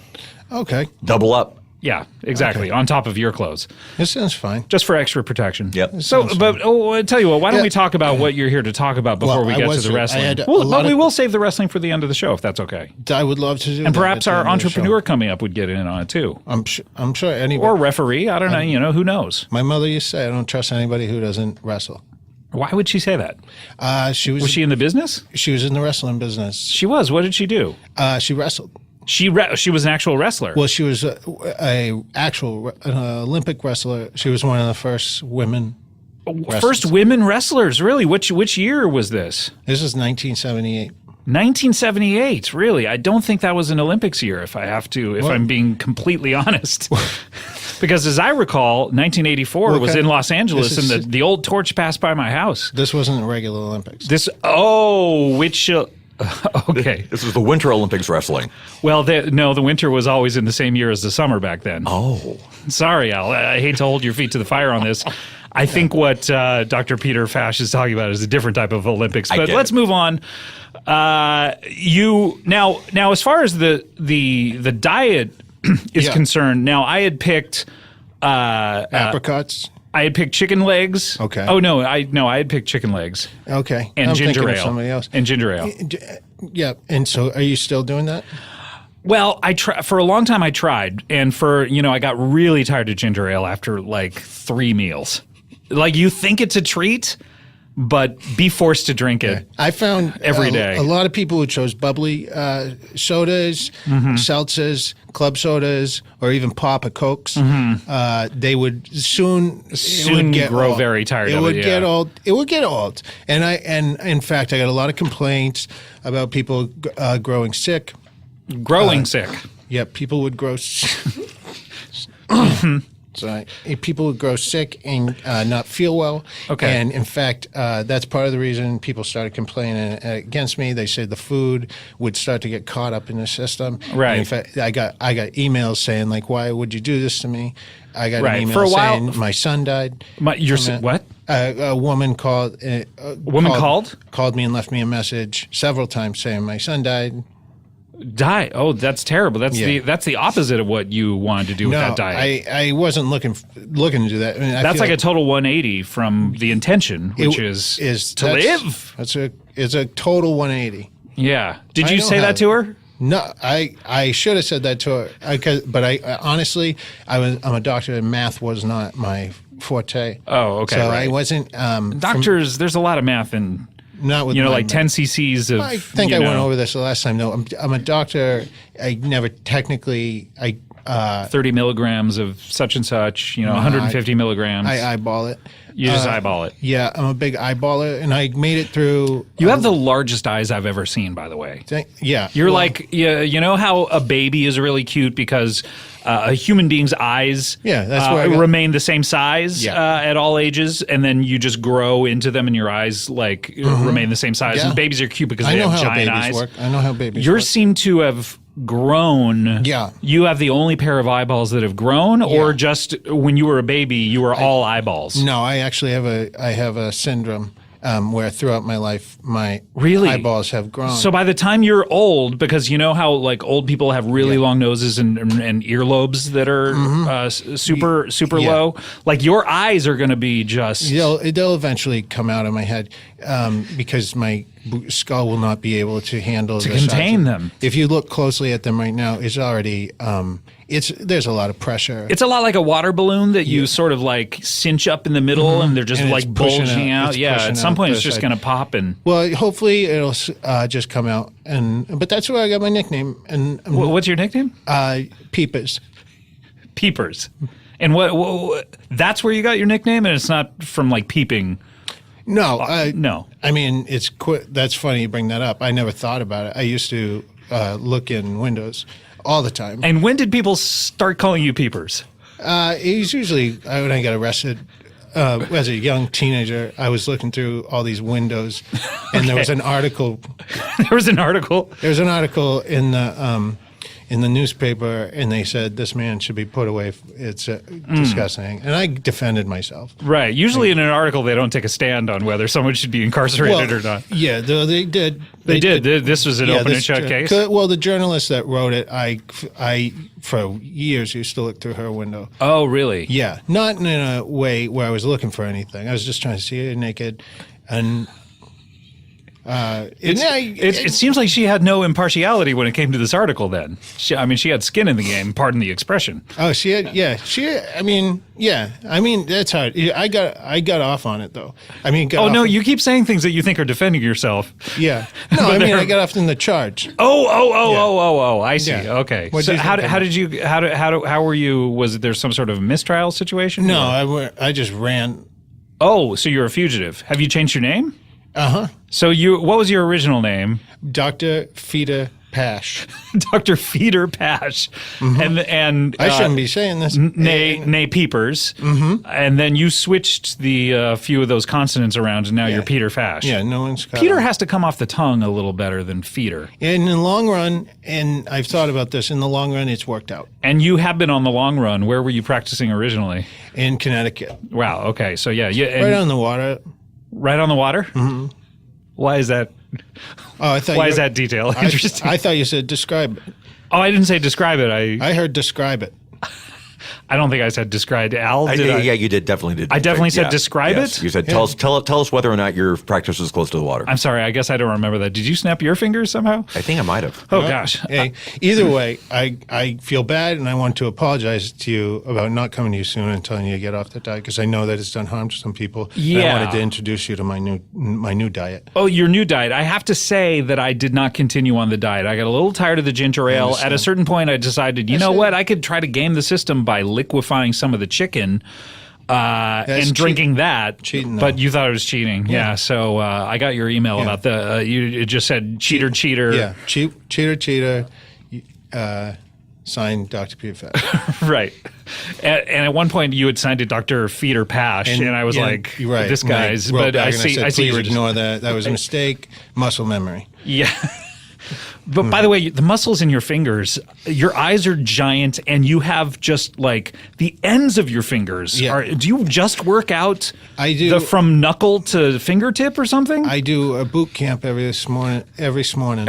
Okay. Double up. Yeah, exactly. Okay. On top of your clothes, This sounds fine. just for extra protection. Yep. So, but I tell you what, why don't Yeah. we talk about what you're here to talk about before Well, we I get to was the here. I wrestling? had a Well, lot but we of- will save the wrestling for the end of the show if that's okay. I would love to do that. And perhaps at the our end of the show. entrepreneur coming up would get in on it too, I'm sure anybody. or referee. I don't know. Who knows? My mother used to say, I don't trust anybody who doesn't wrestle. Why would she say that? She Was she in the business? She was in the wrestling business. She was. What did she do? She wrestled. She was an actual wrestler. Well, she was an Olympic wrestler. She was one of the first women. First women wrestlers, really? Which year was this? This is 1978. 1978, really? I don't think that was an Olympics year, if I'm being completely honest. Because as I recall, 1984 was in Los Angeles, this is- and the old torch passed by my house. This wasn't a regular Olympics. Okay. This is the Winter Olympics wrestling. Well, the winter was always in the same year as the summer back then. Oh. Sorry, Al. I hate to hold your feet to the fire on this. I think what Dr. Peter Fash is talking about is a different type of Olympics. But get let's it. move on. Now, as far as the diet is Yeah. concerned, now I had picked Apricots. I had picked chicken legs. Okay. Oh no, I had picked chicken legs Okay. and I'm ginger thinking of ale. somebody else. And ginger ale. Yeah. And so, are you still doing that? Well, for a long time I tried, and I got really tired of ginger ale after like 3 meals. Like, you think it's a treat, but be forced to drink it. I found Every day. a lot of people who chose bubbly sodas, Mm-hmm. seltzers, club sodas, or even Papa Cokes. They would soon get grow old. very tired It of would it, get yeah. old. It would get old. And in fact, I got a lot of complaints about people growing sick. Growing sick. Yeah, people would grow. Sorry, people would grow sick and not feel well. Okay. And in fact, that's part of the reason people started complaining against me. They said the food would start to get caught up in the system. Right. And in fact, I got emails saying like, "Why would you do this to me?" I got Right. an email For a while- saying my son died. What? A woman called. Called me and left me a message several times saying my son died. Die. Oh, that's terrible. That's the opposite of what you wanted to do with that diet. I wasn't looking to do that. I mean, That's like a total 180 from the intention, which is to live. It's a total 180. Yeah. Did I you know say how- that to her? No, I should have said that to her. But I honestly, I'm a doctor, and math was not my forte. Oh, okay. So right. I wasn't. Doctors, there's a lot of math in, Not with like my- 10 cc's of. I think I went over this the last time. No, I'm a doctor. I never technically. 30 milligrams of such and such, 150 milligrams. I eyeball it. You just eyeball it. Yeah, I'm a big eyeballer, and I made it through. You have the largest eyes I've ever seen, by the way. Yeah. You're you know how a baby is really cute because a human being's eyes that's where I remain the same size Yeah. at all ages, and then you just grow into them, and your eyes remain the same size. Yeah. And babies are cute because I they know have how giant babies eyes. work. I know how babies Yours work. seem to have grown. Yeah. You have the only pair of eyeballs that have grown, or just when you were a baby, you were all eyeballs? No, I actually have a syndrome where throughout my life my Really? eyeballs have grown. So by the time you're old, because you know how old people have really long noses and earlobes that are super Yeah. low, your eyes are going to be just they'll eventually come out of my head because my skull will not be able to handle to the size contain of- them. If you look closely at them right now, it's already there's a lot of pressure. It's a lot like a water balloon that you sort of cinch up in the middle, and they're just And it's pushing bulging out- out. it's Yeah, pushing at some out point the it's just side. going to pop and. Well, hopefully it'll just come out, but that's where I got my nickname. And What's your nickname? Peepers. Peepers. And what? That's where you got your nickname, and it's not from peeping. No, No. I mean, that's funny you bring that up. I never thought about it. I used to look in windows all the time. And when did people start calling you Peepers? It was usually when I got arrested as a young teenager. I was looking through all these windows, and there was an article. There was an article. There's an article in the newspaper, and they said this man should be put away. It's disgusting, and I defended myself. Right. Usually in an article, they don't take a stand on whether someone should be incarcerated or not. Yeah, they did. They did. This was an open and shut case. Well, the journalist that wrote it, I for years used to look through her window. Oh, really? Yeah, not in a way where I was looking for anything. I was just trying to see her naked, and It seems like she had no impartiality when it came to this article. Then, she had skin in the game. Pardon the expression. oh, she had, yeah, I mean, that's hard. I got off on it though. I mean, Oh no, you keep saying things that you think are defending yourself. yeah, no, I mean, I got off in the charge. Oh! I see. Yeah. Okay. What So do you think how did you how were you? Was there some sort of mistrial situation? No, I just ran. Oh, so you're a fugitive. Have you changed your name? Uh-huh. So what was your original name? Dr. Fida Pash. Dr. Feeder Pash. And I shouldn't be saying this. Nay Peepers. Mm-hmm. And then you switched the few of those consonants around, and now you're Peter Fash. Yeah, no one's got Peter it. has to come off the tongue a little better than feeder. In the long run, and I've thought about this, in the long run, it's worked out. And you have been on the long run. Where were you practicing originally? In Connecticut. Wow. Okay. So yeah. Right on the water. Right on the water? Mm-hmm. Why is that? Oh, I thought Why is that detail interesting? I thought you said describe it. Oh, I didn't say describe it. I heard describe it. I don't think I said describe. Al, did I? Yeah, you definitely did. I definitely said Yeah. describe Yes. it? You said tell us whether or not your practice was close to the water. I'm sorry. I guess I don't remember that. Did you snap your fingers somehow? I think I might have. Oh, gosh. Hey, either way, I feel bad, and I want to apologize to you about not coming to you soon and telling you to get off the diet, because I know that it's done harm to some people. And Yeah. I wanted to introduce you to my new diet. Oh, your new diet. I have to say that I did not continue on the diet. I got a little tired of the ginger ale. At a certain point, I decided, you know what? I could try to game the system by liquefying some of the chicken and drinking that. Cheating, but though. you thought it was cheating. Yeah. So I got your email about the, it just said cheater. Yeah, cheater. Signed Dr. Peter Fat. Right. And at one point you had signed to Dr. Feeder Pash, and I was yeah, like, you're right. this And guy's, wrote but back I and see, said, I see please you were just, ignore that. That was a mistake. Muscle memory. yeah. But by the way, the muscles in your fingers, your eyes are giant, and you have just the ends of your fingers. Yeah. Do you just work out I do. from knuckle to fingertip or something? I do a boot camp every morning. Every morning.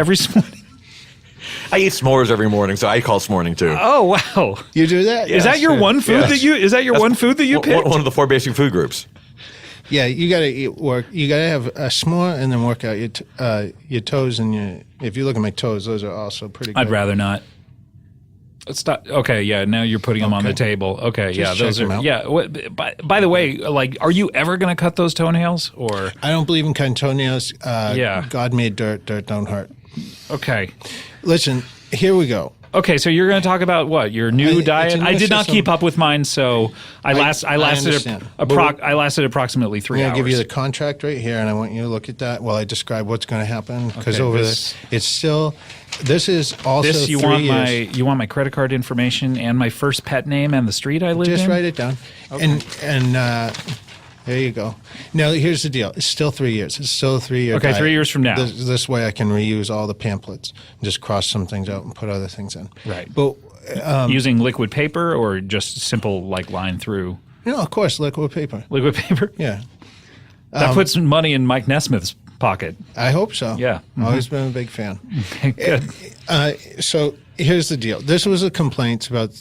I eat s'mores every morning, so I call s'morning too. Oh, wow. You do that? Is that your one food is that your one food that you picked? One of the 4 basic food groups. Yeah, you got to eat work. You got to have a s'more and then work out your toes and your. If you look at my toes, those are also pretty good. I'd rather not. Stop. Okay, yeah. Now you're putting them on the table. Okay, yeah. Those check them are. out. Yeah. By the way, are you ever going to cut those toenails or? I don't believe in cutting toenails. Yeah. God made dirt. Dirt don't hurt. Okay. Listen, here we go. Okay, so you're going to talk about what? Your new It's diet? a new I did not system. keep up with mine, so I lasted understand. I lasted approximately 3 I'm hours. going to give you the contract right here, and I want you to look at that while I describe what's going to happen. Because Okay, over this- it's still, this is also this you 3 want years. my credit card information and my first pet name and the street I live in? Just write it down. And there you go. Now, here's the deal. It's still 3 years. It's still a 3-year Okay, diet. 3 years from now. This way I can reuse all the pamphlets and just cross some things out and put other things in. Right. But, Using liquid paper or just simple like line through of course, liquid paper. liquid paper? Yeah. That puts money in Mike Nesmith's pocket. I hope so. Yeah. Always been a big fan. Good. So here's the deal. This was a complaint about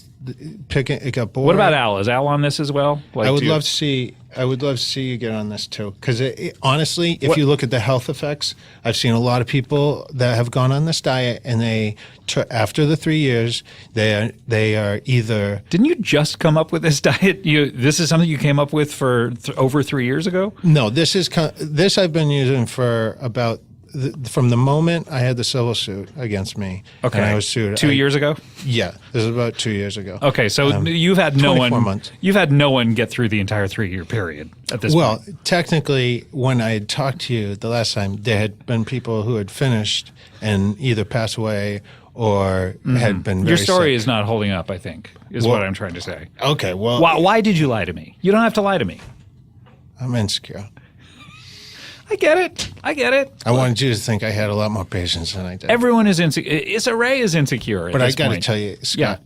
picking. It got bored. What about Al? Is Al on this as well? Like, I would do you- love to see. I would love to see you get on this too. Because honestly, if What- you look at the health effects, I've seen a lot of people that have gone on this diet, and after the 3 years, they are either. Didn't you just come up with this diet? This is something you came up with for over 3 years ago? No, this I've been using for about. From the moment I had the civil suit against me, Okay. and I was sued 2 years ago? Yeah, this is about 2 years ago. Okay, so you've had no 24 one. months. You've had no one get through the entire 3-year period at this Well, point. technically, when I had talked to you the last time, there had been people who had finished and either passed away or had been. Your Very story sick. is not holding up, I think, is Well- what I'm trying to say. Okay. Well, Why did you lie to me? You don't have to lie to me. I'm insecure. I get it. I wanted you to think I had a lot more patience than I did. Everyone is insecure. Issa Rae is insecure. but at I this got to point. tell you, Scott,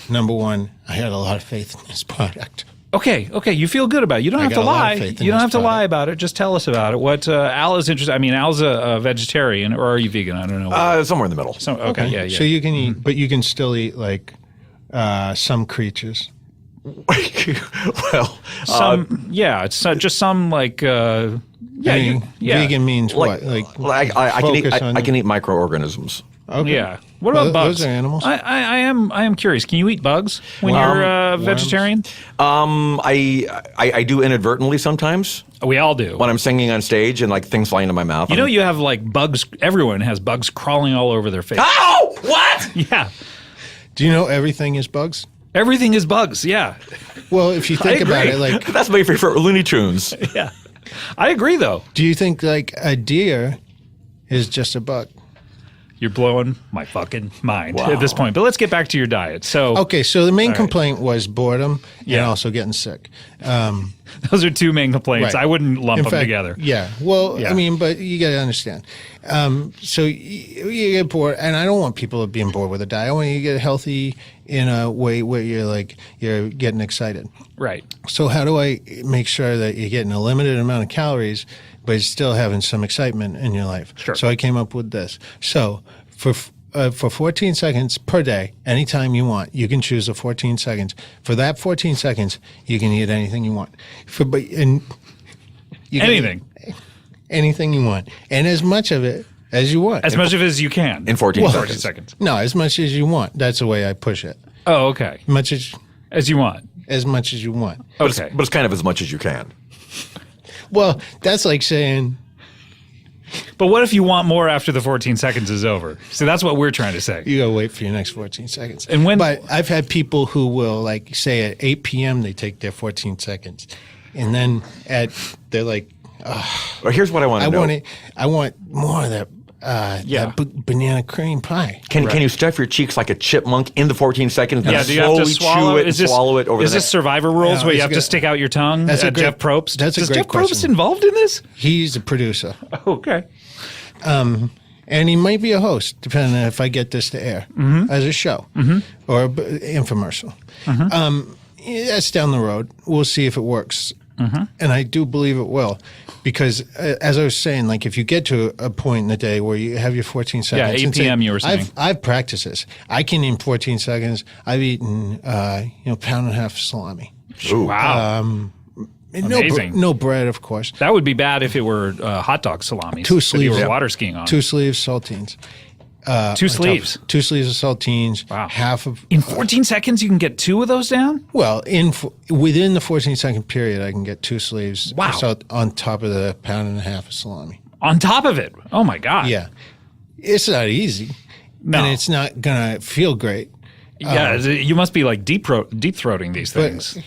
number one, I had a lot of faith in this product. Okay, you feel good about it. You don't have got to a lot lie. of faith in You don't this have to lie product. about it. Just tell us about it. What Al is interested. I mean, Al's a vegetarian, or are you vegan? I don't know. Somewhere in the middle. Okay, yeah. So you can eat, but you can still eat like some creatures. Well, it's just some like I mean, vegan means like, what? I can eat. focus on- I can eat microorganisms. Okay. Yeah. What Well, about bugs? those are animals. I am curious. Can you eat bugs when you're a vegetarian? I do inadvertently sometimes We all do. when I'm singing on stage and like things fly into my mouth. You know, you have like bugs. Everyone has bugs crawling all over their face. Ow! What? Yeah. Do you know everything is bugs? Everything is bugs. Yeah. Well, if you think about agree. it, like, That's my favorite Looney Tunes. Yeah. I agree, though. do you think like a deer is just a bug? You're blowing my fucking mind Wow. at this point. But let's get back to your diet. So Okay, so the main All right. complaint was boredom and Yeah. also getting sick. those are two main complaints. Right. I wouldn't lump In them fact, together. Yeah. Well, Yeah. I mean, but you got to understand. So you get bored, and I don't want people being bored with a diet. I want you to get healthy in a way where you're getting excited. Right. So how do I make sure that you're getting a limited amount of calories, but you're still having some excitement in your life? Sure. So I came up with this. So for 14 seconds per day, anytime you want, you can choose the 14 seconds. For that 14 seconds, you can eat anything you want. You can Anything. eat anything you want, and as much of it as you want. As much of it as you can. In 14 Well, seconds. seconds. No, as much as you want. That's the way I push it. Oh, okay. Much as you want. much as you want. Okay. But it's kind of as much as you can. Well, that's like saying. But what if you want more after the 14 seconds is over? See, that's what we're trying to say. You gotta wait for your next 14 seconds. And when- But I've had people who will like say at 8 p.m. they take their 14 seconds, and then they're like, Well, here's what I want to know. I want more of that. Yeah. That banana cream pie. Can you stuff your cheeks like a chipmunk in the 14 seconds? Yeah, and do you have to slowly swallow chew it and Is this, swallow it over Is the this next? Survivor rules No, where you it's have to good. stick out your tongue? That's a great- Jeff Probst. that's a Is great Jeff Probst question. involved in this? He's a producer, Okay. and he might be a host, depending on if I get this to air as a show or a infomercial. That's down the road. We'll see if it works. And I do believe it will, because as I was saying, like if you get to a point in the day where you have your 14 seconds, 8 and say, p.m. you were saying. I've practiced this. I can in 14 seconds. I've eaten pound and a half salami. Ooh. Wow. And Amazing. No bread, of course. That would be bad if it were hot dog salamis. Two that sleeves. you were water skiing on. 2 sleeves saltines. Two sleeves. 2 sleeves of saltines. Wow. Half of In 14 seconds, you can get 2 of those down? well within the 14-second period, I can get 2 sleeves. Wow. On top of the pound and a half of salami. On top of it. Oh, my God. Yeah, it's not easy. No. and it's not gonna feel great. Yeah, you must be like deep throating these things.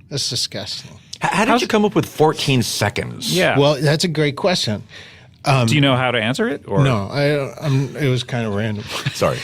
That's disgusting. How did you come up with 14 seconds? Yeah. Well, that's a great question. Do you know how to answer it? Or No, it was kind of random. Sorry.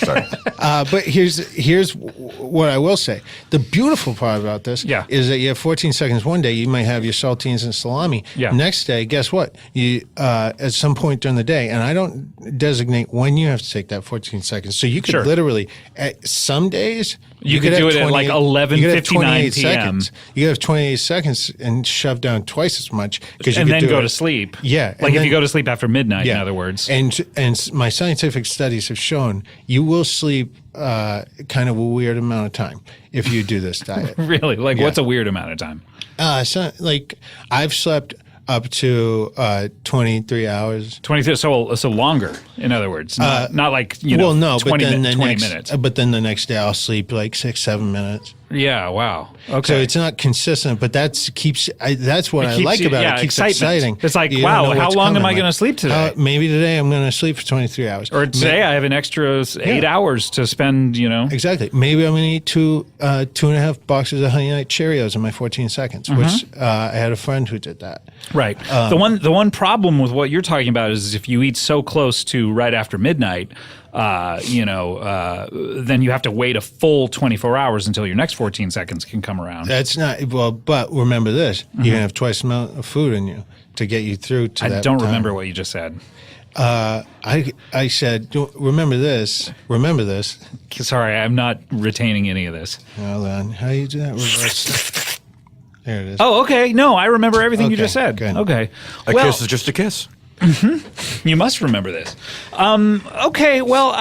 But here's what I will say. The beautiful part about this is that you have 14 seconds one day. You might have your saltines and salami. Yeah. Next day, guess what? You at some point during the day, and I don't designate when you have to take that 14 seconds. So you could literally, at some days, you could do it at like 11:59 p.m. You could have 28 seconds and shove down twice as much. And then go to sleep. Yeah. Like if you go to sleep after midnight, in other words. And my scientific studies have shown you will sleep kind of a weird amount of time if you do this diet. Really? Like what's a weird amount of time? So like I've slept up to 23 hours. 23, so longer, in other words. Not like, 20 minutes. But then the next day I'll sleep like 6-7 minutes. Yeah, wow. Okay. So it's not consistent, but that's what I like about it. It keeps exciting. It's like, wow, how long am I going to sleep today? Maybe today I'm going to sleep for 23 hours. Or today I have an extra 8 hours to spend, Exactly. Maybe I'm going to eat 2.5 boxes of Honey Nut Cheerios in my 14 seconds, which I had a friend who did that. Right. The one problem with what you're talking about is if you eat so close to right after midnight, then you have to wait a full 24 hours until your next 14 seconds can come around. That's not well, but remember this: you're gonna have twice the amount of food in you to get you through to that. I don't time. remember what you just said. I said, remember this. Remember this. Sorry, I'm not retaining any of this. Hold on. How do you do that? Reverse. There it is. Oh, okay. No, I remember everything you just said. Good. Okay. A kiss is just a kiss. You must remember this. Okay. Well,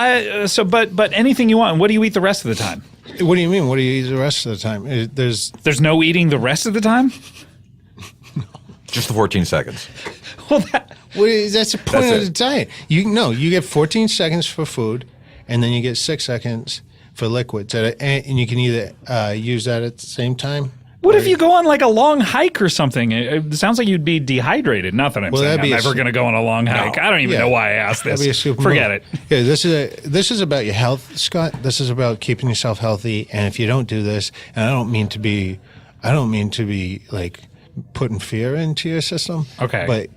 but anything you want. What do you eat the rest of the time? What do you mean? What do you eat the rest of the time? There's no eating the rest of the time? Just the 14 seconds. Well, that's the point of the diet. You get 14 seconds for food, and then you get 6 seconds for liquids, and you can either use that at the same time. What if you go on like a long hike or something? It sounds like you'd be dehydrated. Not that I'm saying I'm never going to go on a long hike. I don't even know why I asked this. Forget it. Yeah, this is about your health, Scott. This is about keeping yourself healthy. And if you don't do this, and I don't mean to be like putting fear into your system. Okay. But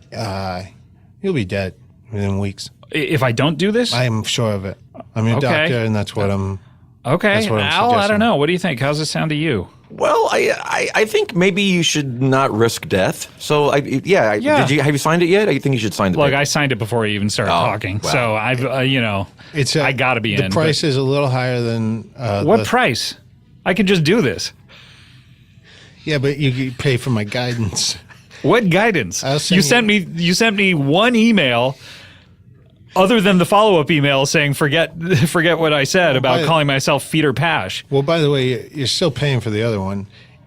you'll be dead within weeks. If I don't do this? I am sure of it. I'm your doctor, and that's what I'm. Okay. That's what I'm Al, I suggesting. don't know. What do you think? How's this sound to you? Well, I think maybe you should not risk death. So, have you signed it yet? I think you should sign the Look, paper. I signed it before you even started talking. Wow. So, I've, I got to be in. The price is a little higher than. What price? I can just do this. Yeah, but you pay for my guidance. What guidance? You sent me one email other than the follow-up email saying forget what I said about calling myself Feeder Pash. Well, by the way, you're still paying for the other one,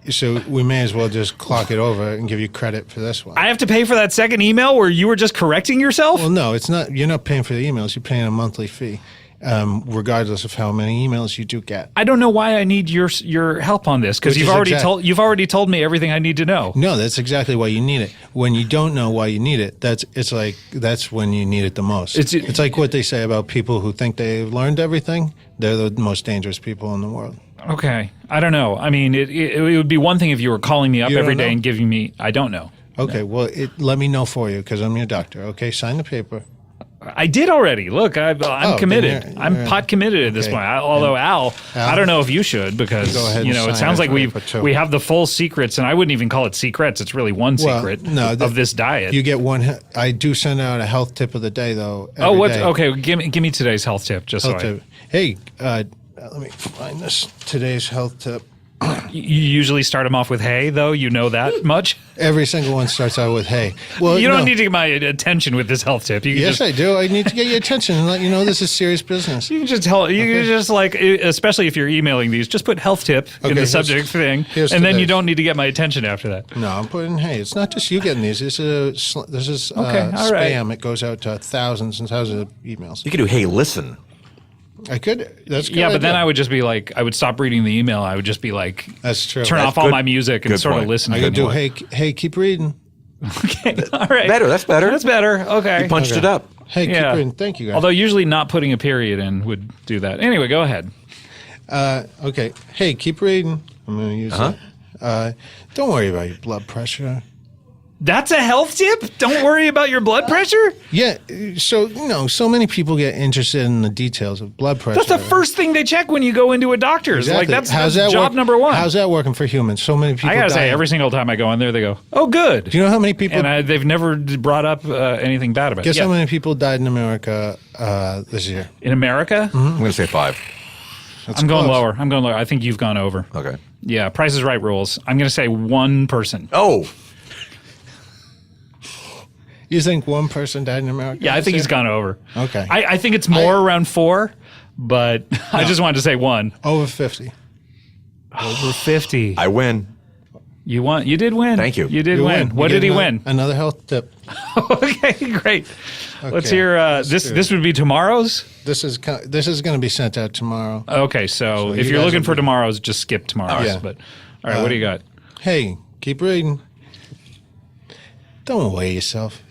so we may as well just clock it over and give you credit for this one. I have to pay for that second email where you were just correcting yourself? Well, no, it's not. You're not paying for the emails. You're paying a monthly fee, regardless of how many emails you do get. I don't know why I need your help on this because you've already told me everything I need to know. No, that's exactly why you need it. When you don't know why you need it, that's when you need it the most. It's like what they say about people who think they've learned everything. They're the most dangerous people in the world. Okay, I don't know. I mean, it would be one thing if you were calling me up every day know? and giving me. I don't know. Okay, well, let me know for you because I'm your doctor. Okay, sign the paper. I did already. Look, I'm committed. I'm pot committed at this point. Although Al, I don't know if you should because it sounds like we have the full secrets, and I wouldn't even call it secrets. It's really one secret of this diet. You get one. I do send out a health tip of the day though. Day. Okay, give me today's health tip just health tip. Hey, let me find this today's health tip. You usually start them off with hey, though. You know that much. Every single one starts out with hey. Well, you don't need to get my attention with this health tip. Yes, I do. I need to get your attention and let you know this is serious business. You can just tell. You can just especially if you're emailing these, just put health tip in the subject thing, and then you don't need to get my attention after that. No, I'm putting hey. It's not just you getting these. This is spam. Right. It goes out to thousands and thousands of emails. You could do hey, listen. I could. That's good. Yeah, but then I would just be like, I would stop reading the email. I would just be like, that's true. Turn off all my music and sort of listen. I could do hey, keep reading. Okay, all right. Better. That's better. That's better. Okay. You punched it up. Hey, keep Yeah. reading. Thank you, guys. Although usually not putting a period in would do that. Anyway, go ahead. Okay. Hey, keep reading. I'm going to use it. Don't worry about your blood pressure. That's a health tip? Don't worry about your blood pressure? Yeah, so, so many people get interested in the details of blood pressure. That's the first thing they check when you go into a doctor's. Exactly. Like, that's job number one. How's that working for humans? So many people I gotta say, dying. every single time I go in there, they go, "Oh, good." Do you know how many people... And they've never brought up anything bad about it. Guess Yeah. how many people died in America this year? In America? I'm going to say 5. That's I'm going close. lower. I'm going lower. I think you've gone over. Okay. Yeah, Price is Right rules. I'm going to say one person. Oh, You think one person died in America? Yeah, I this think year? he's gone over. Okay. I think it's more around 4, but I just wanted to say 1. Over 50. Over 50. I win. You won. You did win. Thank you. You did You win. win. What You did he get win? Another health tip. Okay, great. Let's Okay, hear. let's This do it. this would be tomorrow's. This is going to be sent out tomorrow. Okay, so if you you're guys looking will for be- tomorrow's, just skip tomorrow's. Yeah. But all right, what do you got? Hey, keep reading. Don't weigh yourself.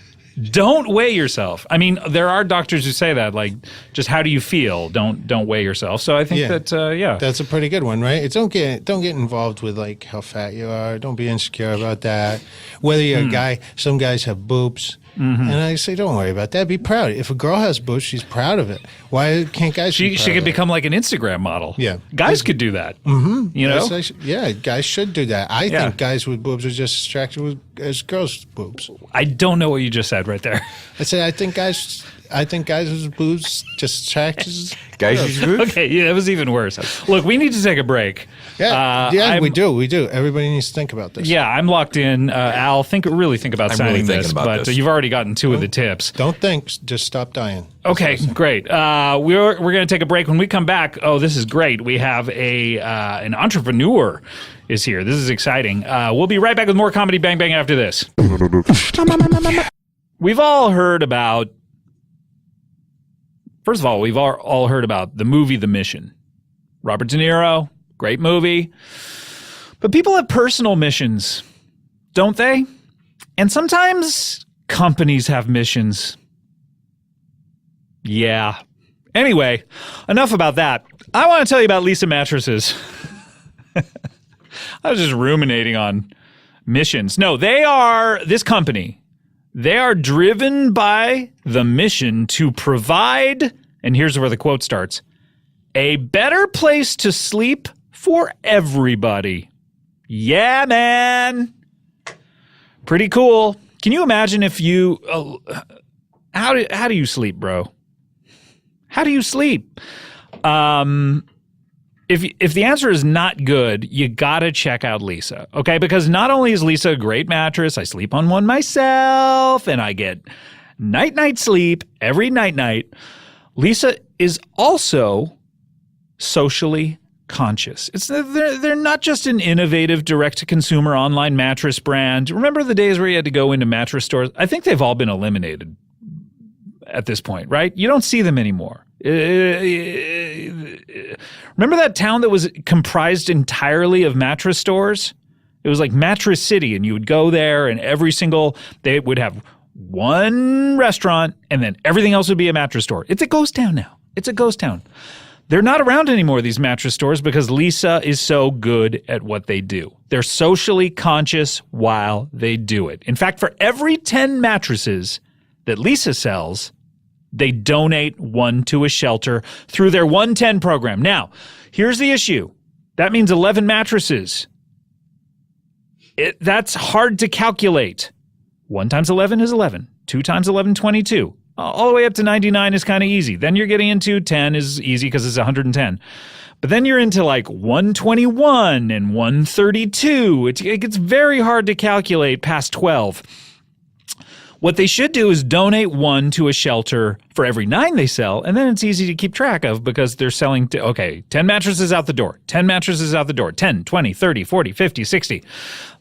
Don't weigh yourself. I mean, there are doctors who say that, like, just how do you feel? Don't weigh yourself. So I think Yeah. that That's a pretty good one, right? It's don't get involved with like how fat you are. Don't be insecure about that. Whether you're Hmm. a guy, some guys have boobs, Mm-hmm. and I say don't worry about that. Be proud. If a girl has boobs, she's proud of it. Why can't guys? be she proud could of become like an Instagram model. Yeah. guys could do that. Mm-hmm. You know, Yeah, guys should do that. I Yeah. think guys with boobs are just as attractive as girls with boobs. I don't know what you just said right there. I said I think guys with boobs just as attractive as Guys, girls. you should- Okay, yeah, that was even worse. Look, we need to take a break. Yeah, I'm- we do. Everybody needs to think about this. Yeah, I'm locked in. Al, really think about I'm signing really thinking this, about but this. you've already gotten 2 of the tips. Don't think, just stop dying. Okay, great. We're going to take a break. When we come back, this is great. We have an entrepreneur is here. This is exciting. We'll be right back with more Comedy Bang Bang after this. We've all heard about. First of all, we've all heard about the movie The Mission. Robert De Niro, great movie. But people have personal missions, don't they? And sometimes companies have missions. Yeah. Anyway, enough about that. I want to tell you about Lisa mattresses. I was just ruminating on missions. No, this company. They are driven by the mission to provide, and here's where the quote starts, a better place to sleep for everybody. Yeah, man. Pretty cool. Can you imagine if you, how do you sleep, bro? How do you sleep? If the answer is not good, you gotta check out Lisa, okay? Because not only is Lisa a great mattress, I sleep on one myself, and I get night sleep every night. Lisa is also socially conscious. They're not just an innovative direct-to-consumer online mattress brand. Remember the days where you had to go into mattress stores? I think they've all been eliminated at this point, right? You don't see them anymore. Remember that town that was comprised entirely of mattress stores? It was like Mattress City, and you would go there, and they would have one restaurant, and then everything else would be a mattress store. It's a ghost town now. It's a ghost town. They're not around anymore, these mattress stores, because Lisa is so good at what they do. They're socially conscious while they do it. In fact, for every 10 mattresses that Lisa sells, they donate one to a shelter through their 110 program. Now, here's the issue. That means 11 mattresses. That's hard to calculate. 1 times 11 is 11. 2 times 11, 22. All the way up to 99 is kind of easy. Then you're getting into 10 is easy because it's 110. But then you're into like 121 and 132. It gets very hard to calculate past 12. What they should do is donate one to a shelter for every 9 they sell, and then it's easy to keep track of because they're selling, 10 mattresses out the door, 10 mattresses out the door, 10, 20, 30, 40, 50, 60.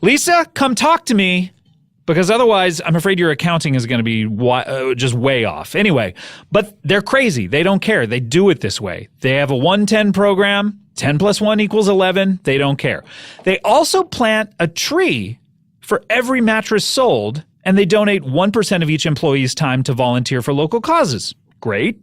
Lisa, come talk to me, because otherwise I'm afraid your accounting is going to be just way off. Anyway, but they're crazy. They don't care. They do it this way. They have a 110 program, 10 plus 1 equals 11. They don't care. They also plant a tree for every mattress sold, And they donate 1% of each employee's time to volunteer for local causes. Great.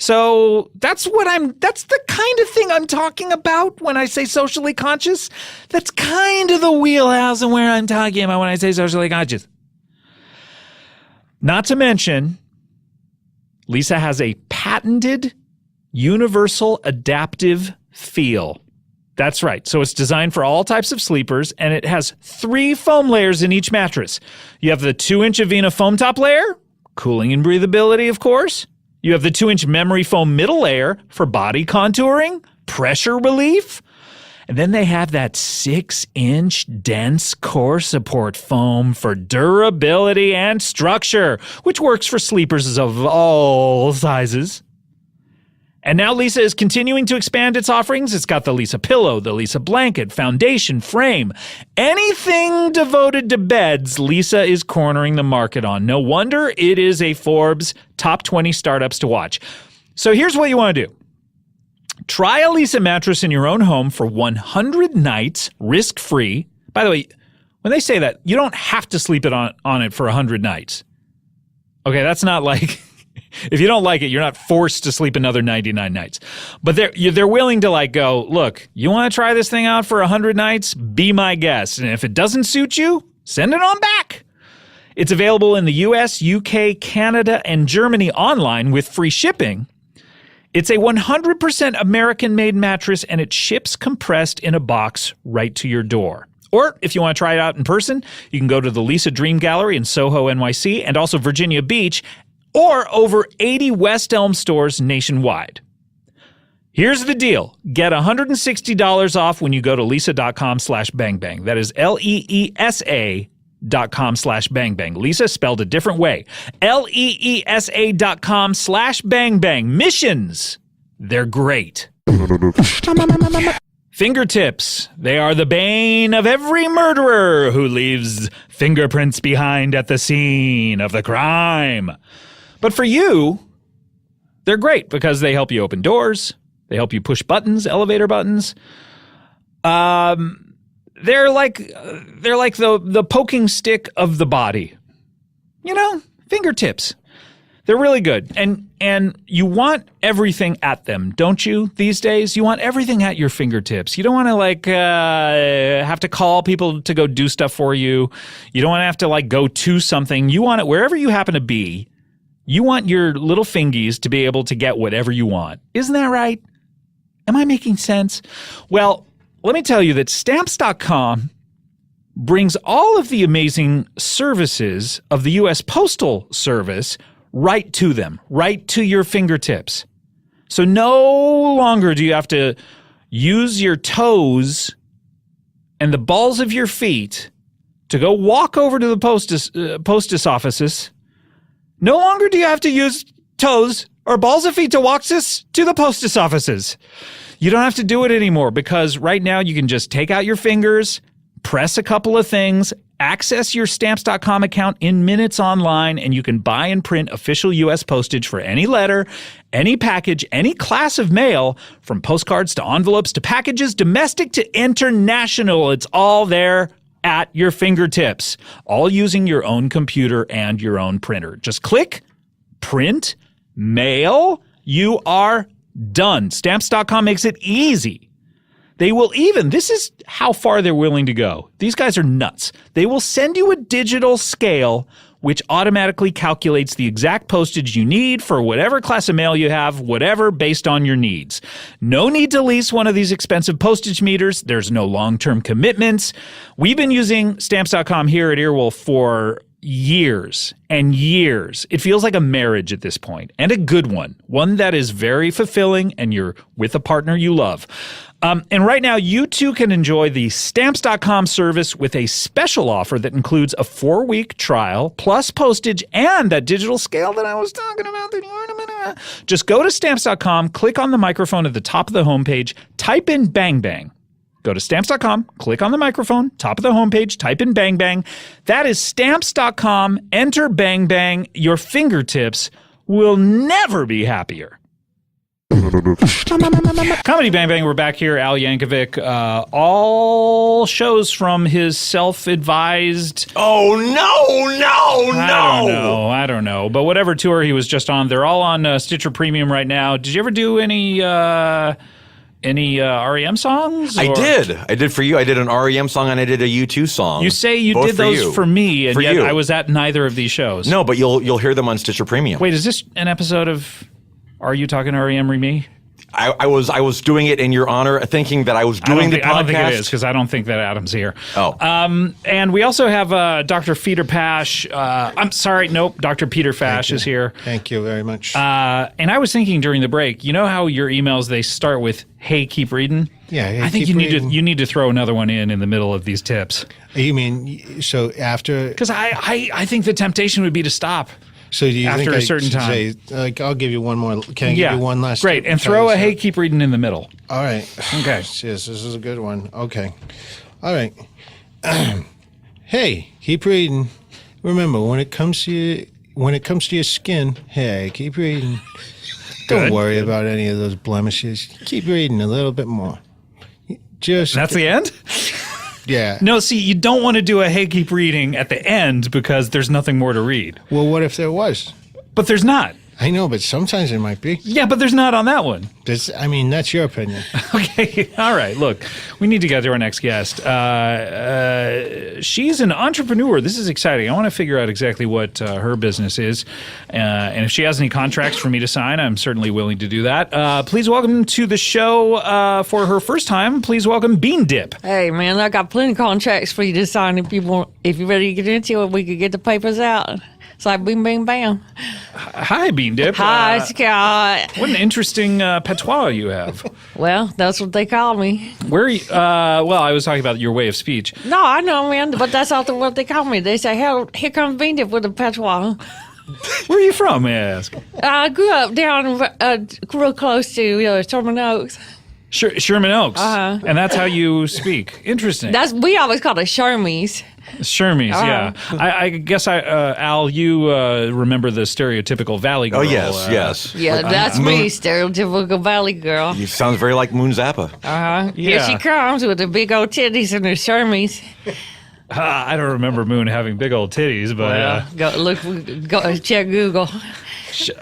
So that's the kind of thing I'm talking about when I say socially conscious. That's kind of the wheelhouse of where I'm talking about when I say socially conscious. Not to mention, Leesa has a patented universal adaptive feel. That's right. So it's designed for all types of sleepers, and it has 3 foam layers in each mattress. You have the 2-inch Avena foam top layer, cooling and breathability, of course. You have the 2-inch memory foam middle layer for body contouring, pressure relief. And then they have that 6-inch dense core support foam for durability and structure, which works for sleepers of all sizes. And now Leesa is continuing to expand its offerings. It's got the Leesa pillow, the Leesa blanket, foundation, frame. Anything devoted to beds, Leesa is cornering the market on. No wonder it is a Forbes top 20 startups to watch. So here's what you want to do. Try a Leesa mattress in your own home for 100 nights, risk-free. By the way, when they say that, you don't have to sleep on it for 100 nights. Okay, that's not like... If you don't like it, you're not forced to sleep another 99 nights. But they're willing to go, look, you want to try this thing out for 100 nights? Be my guest. And if it doesn't suit you, send it on back. It's available in the US, UK, Canada, and Germany online with free shipping. It's a 100% American-made mattress, and it ships compressed in a box right to your door. Or if you want to try it out in person, you can go to the Leesa Dream Gallery in Soho, NYC, and also Virginia Beach, or over 80 West Elm stores nationwide. Here's the deal. Get $160 off when you go to leesa.com/bangbang. That is LEESA.com/bangbang. Leesa spelled a different way. LEESA.com/bangbang. Missions. They're great. Fingertips. They are the bane of every murderer who leaves fingerprints behind at the scene of the crime. But for you, they're great because they help you open doors. They help you push buttons, elevator buttons. They're like the poking stick of the body. You know, fingertips. They're really good. And you want everything at them, don't you, these days? You want everything at your fingertips. You don't want to have to call people to go do stuff for you. You don't want to have to go to something. You want it wherever you happen to be. You want your little fingies to be able to get whatever you want. Isn't that right? Am I making sense? Well, let me tell you that Stamps.com brings all of the amazing services of the U.S. Postal Service right to them, right to your fingertips. So no longer do you have to use your toes and the balls of your feet to go walk over to the post's offices. No longer do you have to use toes or balls of feet to walk this to the post's offices. You don't have to do it anymore because right now you can just take out your fingers, press a couple of things, access your Stamps.com account in minutes online, and you can buy and print official U.S. postage for any letter, any package, any class of mail, from postcards to envelopes to packages, domestic to international. It's all there at your fingertips, all using your own computer and your own printer. Just click, print, mail, you are done. Stamps.com makes it easy. They will even, this is how far they're willing to go. These guys are nuts. They will send you a digital scale which automatically calculates the exact postage you need for whatever class of mail you have, whatever, based on your needs. No need to lease one of these expensive postage meters. There's no long-term commitments. We've been using Stamps.com here at Earwolf for years and years. It feels like a marriage at this point, and a good one that is very fulfilling, and you're with a partner you love. And right now, you too can enjoy the Stamps.com service with a special offer that includes a 4-week trial, plus postage, and that digital scale that I was talking about. Just go to Stamps.com, click on the microphone at the top of the homepage, type in Bang Bang. Go to Stamps.com, click on the microphone, top of the homepage, type in Bang Bang. That is Stamps.com, enter Bang Bang. Your fingertips will never be happier. Comedy Bang Bang, we're back here. Al Yankovic. All shows from his self-advised... Oh, no. I don't know. But whatever tour he was just on, they're all on Stitcher Premium right now. Did you ever do any REM songs? I did for you. I did an REM song and I did a U2 song. You say you Both did those for me, and yet I was at neither of these shows. No, but you'll hear them on Stitcher Premium. Wait, is this an episode of Are You Talking REM Me? I was doing it in your honor, thinking that I was doing the podcast. I don't think it is, because I don't think that Adam's here. Oh. And we also have Dr. Peter Pash. I'm sorry, nope, Dr. Peter Fash is here. Thank you very much. And I was thinking during the break, you know how your emails, they start with, hey, keep reading? Yeah, hey, I think you need to throw another one in the middle of these tips. You mean, so after... Because I think the temptation would be to stop. So do you after think a certain time? Say, like, I'll give you one more. Can I give you one last? Great, and throw a hey, keep reading in the middle. All right. Okay. Yes, this is a good one. Okay. All right. Hey, keep reading. Remember, when it comes to your skin, hey, keep reading. Don't worry about any of those blemishes. Keep reading a little bit more. That's the end? Yeah. No, see, you don't want to do a hey, keep reading at the end because there's nothing more to read. Well, what if there was? But there's not. I know, but sometimes there might be. Yeah, but there's not on that one. That's your opinion. Okay, all right. Look, we need to get to our next guest. She's an entrepreneur. This is exciting. I want to figure out exactly what her business is. And if she has any contracts for me to sign, I'm certainly willing to do that. Please welcome to the show for her first time. Please welcome Bean Dip. Hey, man, I got plenty of contracts for you to sign if you want. If you're ready to get into it, we could get the papers out. It's like bing, bing, bam. Hi, Bean Dip. Hi, Scott. What an interesting patois you have. Well, that's what they call me. Where are you, well, I was talking about your way of speech. No, I know, man, but that's also what they call me. They say, "Hell, here comes Bean Dip with a patois." Where are you from, may I ask? I grew up down real close to Sherman Oaks. Sherman Oaks. Uh-huh. And that's how you speak. Interesting. We always call it Shermies. Shermies, yeah. I guess Al, you remember the stereotypical Valley girl. Oh, yes. Yeah, that's me, stereotypical Valley girl. You sound very like Moon Zappa. Here she comes with the big old titties and her Shermies. I don't remember Moon having big old titties, but Go check Google.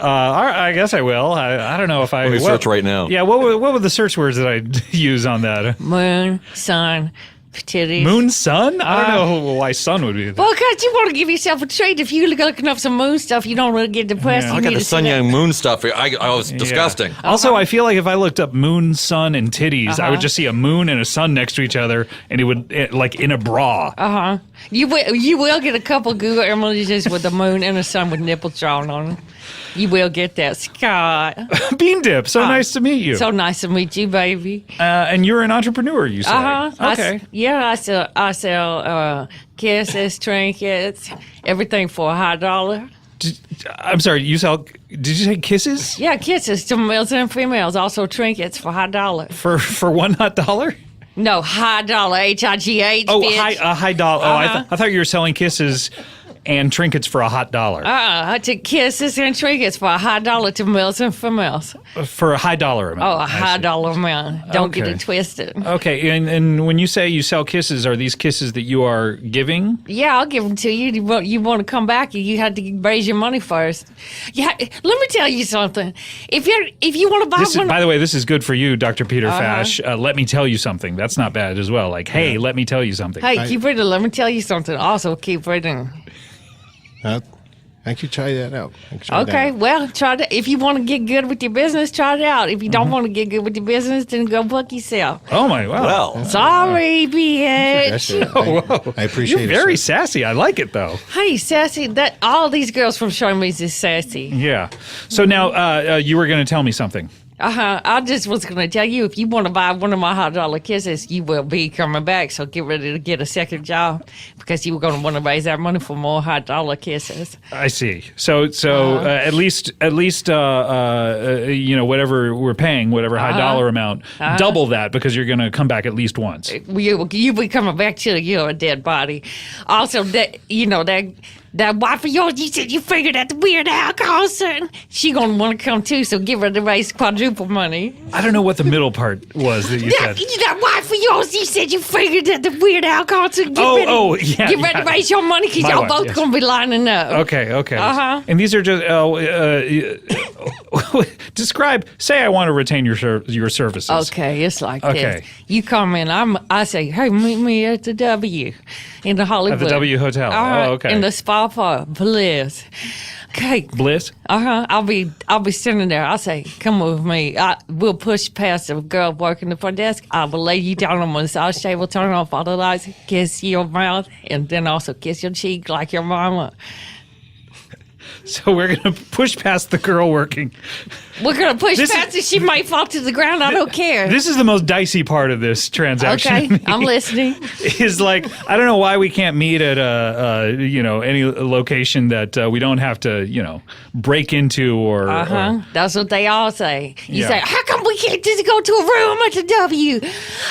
I guess I will. I don't know if I. Let me search right now. Yeah, what were the search words that I use on that? Moon, sun, titties. Moon, sun? I don't know why sun would be. Well, because you want to give yourself a treat. If you're looking up some moon stuff, you don't really get depressed. Yeah. You I got need the to Sun see that. Young Moon stuff. I was disgusting. Also, I feel like if I looked up moon, sun, and titties, I would just see a moon and a sun next to each other, and it would like in a bra. You will get a couple Google images with the moon and the sun with nipples drawn on them. You will get that, Scott. Bean Dip, so nice to meet you. So nice to meet you, baby. And you're an entrepreneur, you say? Okay. I sell kisses, trinkets, everything for $1. I'm sorry, did you say kisses? Yeah, kisses to males and females. Also trinkets for $1. For $1 hot? No, $1, H-I-G-H, Oh, bitch. high dollar. Oh, I thought you were selling kisses and trinkets for $1. To kisses and trinkets for $1 to males and females. For a high dollar amount. Oh, a high dollar amount. Don't get Okay. it twisted. Okay, and when you say you sell kisses, are these kisses that you are giving? Yeah, I'll give them to you. You want to come back, you have to raise your money first. Yeah, let me tell you something. If you want to buy one, By the way, this is good for you, Dr. Peter Fash. Let me tell you something. That's not bad as well. Like, hey, let me tell you something. hey, keep reading. Let me tell you something. Also, keep reading. I could try that out. Okay, well, try to. If you want to get good with your business, try it out. If you don't want to get good with your business, then go fuck yourself. Oh my, wow. Well, Sorry, bitch. I appreciate You're it. very sir. sassy. I like it though. Hey, sassy. That all these girls from Shermies is sassy. Yeah. So now you were going to tell me something. I just was going to tell you, if you want to buy one of my $1 kisses, you will be coming back. So get ready to get a second job because you were going to want to raise that money for more $1 kisses. I see. So at least you know, whatever we're paying, whatever high dollar amount, double that because you're going to come back at least once. You be coming back till you're a dead body. Also, that that wife of yours, you said you figured out the Weird Al concert. She gonna want to come too, so give her the raise quadruple money. I don't know what the middle part was that you said. That wife of yours, you said you figured out the Weird Al concert. Get ready to raise your money because My y'all wife, both yes. gonna be lining up. Okay. Uh-huh. And these are just say I want to retain your services. Okay, it's like Okay. this. You come in, I say, hey, meet me at the W in the Hollywood. At the W Hotel. Oh, okay. In the spa bar, Bliss. Okay. Bliss? I'll be standing there. I'll say, come with me. We'll push past the girl working the front desk. I will lay you down on the massage table, turn off all the lights, kiss your mouth, and then also kiss your cheek like your mama. So we're going to push past the girl working. We're going to push past it. She might fall to the ground. I don't care. This is the most dicey part of this transaction. Okay, I'm listening. Is like, I don't know why we can't meet at any location that we don't have to, break into or. That's what they all say. You Yeah. say, how come we can't just go to a room at the W?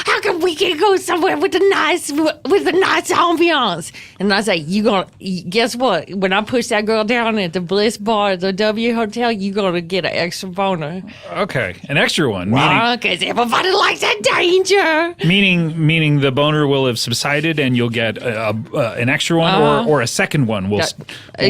How come we can't go somewhere with a nice ambiance? And I say, guess what? When I push that girl down at the Bliss Bar at the W Hotel, you're gonna get an extra boner. Okay, an extra one. Because everybody likes that danger. Meaning the boner will have subsided and you'll get an extra one or a second one will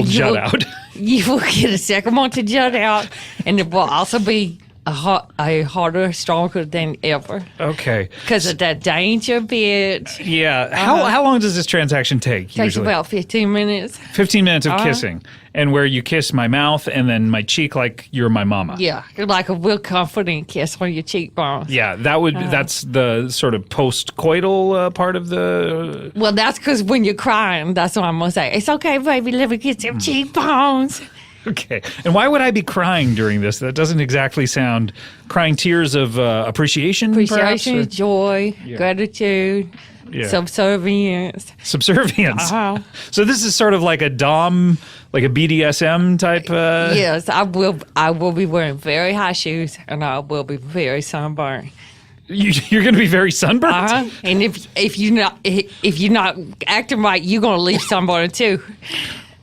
jut out. You will get a second one to jut out, and it will also be a harder, stronger than ever. Okay. Because of that danger bit. Yeah. How long does this transaction take? Takes Usually about 15 minutes. 15 minutes of kissing, and where you kiss my mouth and then my cheek like you're my mama. Yeah, like a real comforting kiss on your cheekbones. Yeah, that's the sort of post-coital part of the. Well, that's because when you're crying, that's what I'm gonna say. It's okay, baby. Let me kiss your cheekbones. Okay. And why would I be crying during this? That doesn't exactly sound crying tears of appreciation. Appreciation, perhaps, or joy, gratitude, subservience. subservience. Uh-huh. So this is sort of like a Dom, like a BDSM type. Yes, I will be wearing very high shoes, and I will be very sunburned. You're going to be very sunburned. And if you're not acting right, you're gonna leave sunburned too.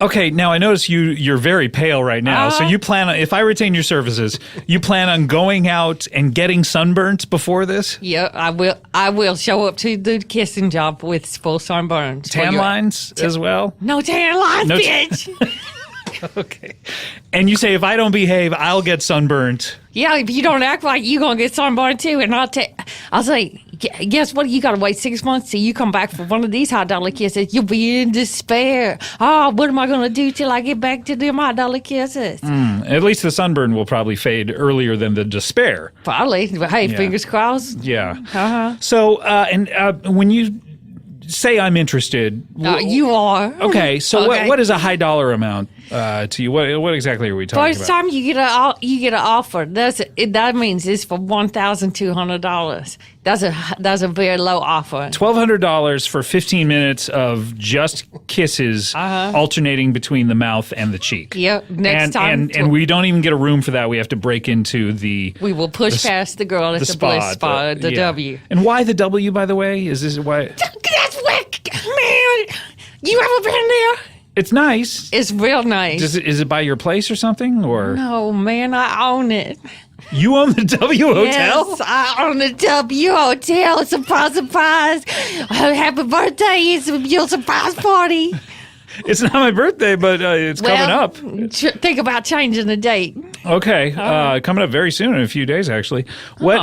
Okay, now I notice you're very pale right now. So you plan on, if I retain your services, you plan on going out and getting sunburnt before this? Yeah, I will show up to the kissing job with full sunburns. Tan lines as well? No tan lines, No bitch. Okay. And you say if I don't behave, I'll get sunburnt. Yeah, if you don't act right, you're going to get sunburned too. And I'll say, guess what? You got to wait 6 months till you come back for one of these $100 kisses. You'll be in despair. Oh, what am I going to do till I get back to them $100 kisses? At least the sunburn will probably fade earlier than the despair. Probably. Hey, fingers crossed. Yeah. So, when you say I'm interested, you are. okay. So Okay. what is a high dollar amount to you? What exactly are we talking First about? time you get an offer. That means it's for $1,200. That's a very low offer. $1,200 for 15 minutes of just kisses, alternating between the mouth and the cheek. Yep. Next time, and we don't even get a room for that. We have to break into the. we will push past the girl at the Bliss Spa, the yeah. W. And why the W, by the way? Is this why? That's wick, man. You ever been there? It's nice. It's real nice. Is it by your place or something, or No, man, I own it. you own the W Hotel? Yes, I own the W Hotel. Surprise. Happy birthday. It's your surprise party. It's not my birthday, but it's coming up. Think about changing the date. Okay, coming up very soon, in a few days, actually. What?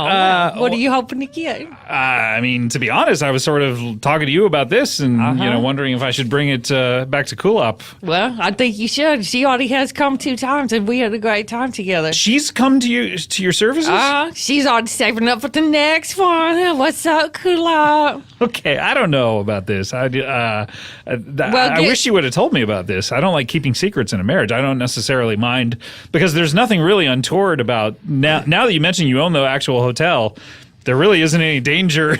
What are you hoping to get? I mean, to be honest, I was sort of talking to you about this, and wondering if I should bring it back to Kulop. Well, I think you should. She already has come 2 times, and we had a great time together. She's come to your services. She's already saving up for the next one. What's up, Kulop? Okay, I don't know about this. I wish you would have told me about this. I don't like keeping secrets in a marriage. I don't necessarily mind because there's nothing really untoward about now that you mention you own the actual hotel. There really isn't any danger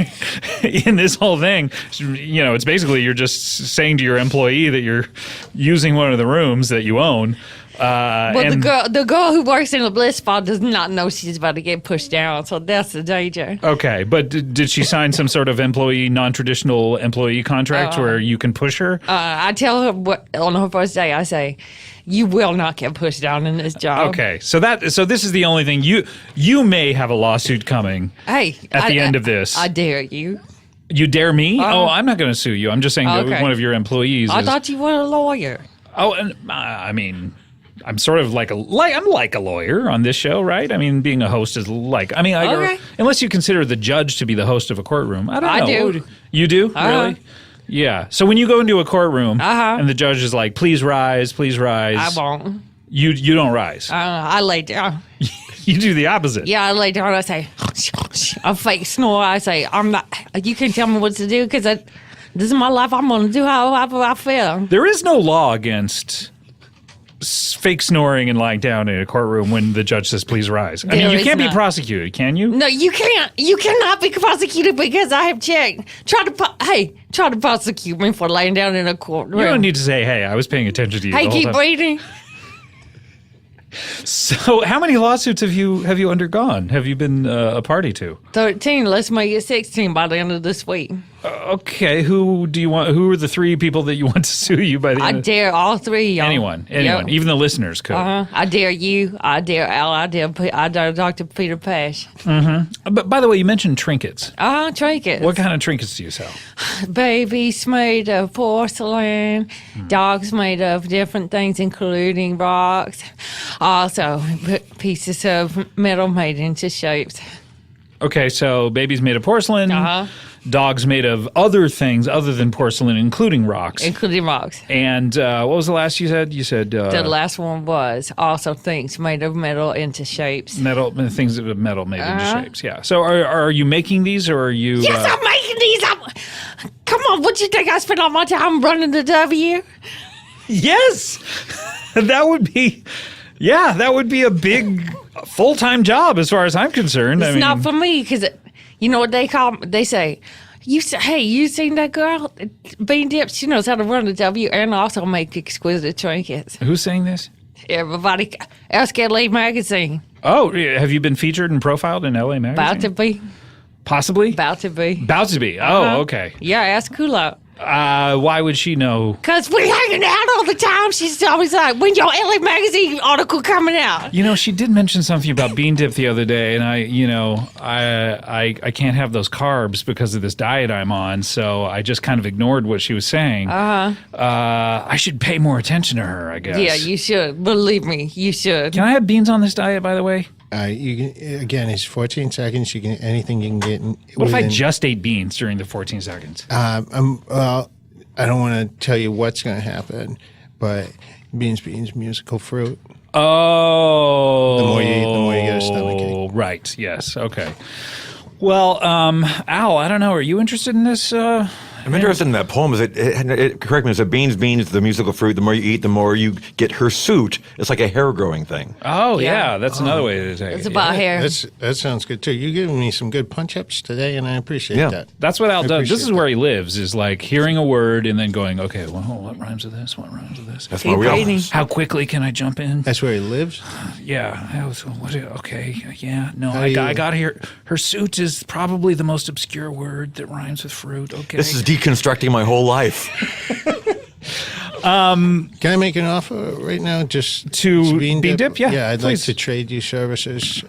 in this whole thing. It's basically you're just saying to your employee that you're using one of the rooms that you own. Well, the girl who works in the bliss spa does not know she's about to get pushed down, so that's the danger. Okay, but did she sign some sort of non-traditional employee contract where you can push her? I tell her on her first day, I say, you will not get pushed down in this job. Okay, so this is the only thing you may have a lawsuit coming. Hey, at the end of this, I dare you. You dare me? I'm not going to sue you. I'm just saying that one of your employees. I thought you were a lawyer. Oh, and I mean, I'm sort of I'm like a lawyer on this show, right? I mean, being a host is unless you consider the judge to be the host of a courtroom. I don't know. I do. You do? Really? Yeah. So when you go into a courtroom and the judge is like, please rise. I won't. You don't rise. I lay down. You do the opposite. Yeah, I lay down. I say, I fake snore. I say, I'm not. You can't tell me what to do because this is my life. I'm going to do however I feel. There is no law against fake snoring and lying down in a courtroom when the judge says, please rise. I mean, you can't be prosecuted, can you? No, you can't. You cannot be prosecuted because I have checked. Try to prosecute me for laying down in a courtroom. You don't need to say, hey, I was paying attention to you. Hey, keep breathing. So how many lawsuits have you undergone? Have you been a party to? 13. Let's make it 16 by the end of this week. Okay. Who are the 3 people that you want to sue you by the end? I dare all 3 y'all. Anyone. Even the listeners could. I dare you. I dare Al. I dare Dr. Peter Pash. Mm-hmm. But by the way, you mentioned trinkets. Trinkets. What kind of trinkets do you sell? Babies made of porcelain, dogs made of different things, including rocks. Also, pieces of metal made into shapes. Okay, so babies made of porcelain, dogs made of other things other than porcelain, including rocks. And what was the last you said? You said the last one was also things made of metal into shapes. Things of metal made into shapes. Yeah. So are you making these, or are you? Yes, I'm making these. Come on, what you think I spent all my time running the W? Yes, that would be. Yeah, that would be a big full-time job as far as I'm concerned. It's not for me because you know what they call? They say, hey, you seen that girl? Bean Dip, she knows how to run the W and also make exquisite trinkets. Who's saying this? Everybody. Ask LA Magazine. Oh, have you been featured and profiled in LA Magazine? About to be. Possibly? About to be. About to be. Oh, okay. Yeah, ask Kula. Why would she know? Because we're hanging out all the time. She's always like, when your LA Magazine article coming out? You know, she did mention something about bean dip the other day, and I can't have those carbs because of this diet I'm on, so I just kind of ignored what she was saying. I should pay more attention to her, I guess. Yeah, you should. Believe me, you should. Can I have beans on this diet, by the way? You can, again, it's 14 seconds. You can anything you can get. What if I just ate beans during the 14 seconds? Well, I don't want to tell you what's going to happen, but beans, musical fruit. Oh, the more you eat, the more you get a stomachache. Right. Yes. Okay. Well, Al, I don't know. Are you interested in this? I'm interested in that poem. Correct me, is it beans, the musical fruit, the more you eat, the more you get hirsute. It's like a hair growing thing. Oh, yeah. That's another way to say it. It's about hair. That sounds good, too. You're giving me some good punch-ups today, and I appreciate that. That's what Al does. This is where he lives, is like hearing a word and then going, okay, well, what rhymes with this? What rhymes with this? That's my wheelhouse. How quickly can I jump in? That's where he lives? Yeah. Okay. Yeah. No, I got here. Hirsute is probably the most obscure word that rhymes with fruit. Okay. This is deconstructing my whole life. Can I make an offer right now? Just to Bean Dip? Yeah, I'd like please. to trade you services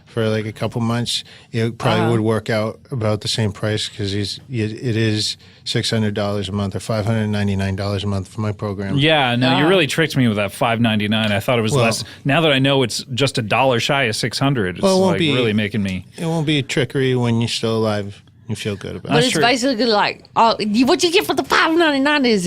for like a couple months. It probably would work out about the same price because it is $600 a month or $599 a month for my program. Yeah, no, you really tricked me with that $599. I thought it was less. Now that I know it's just $1 shy of $600, it's really making me. It won't be a trickery when you're still alive. You feel good about it. But it's basically like, what you get for the $5.99 is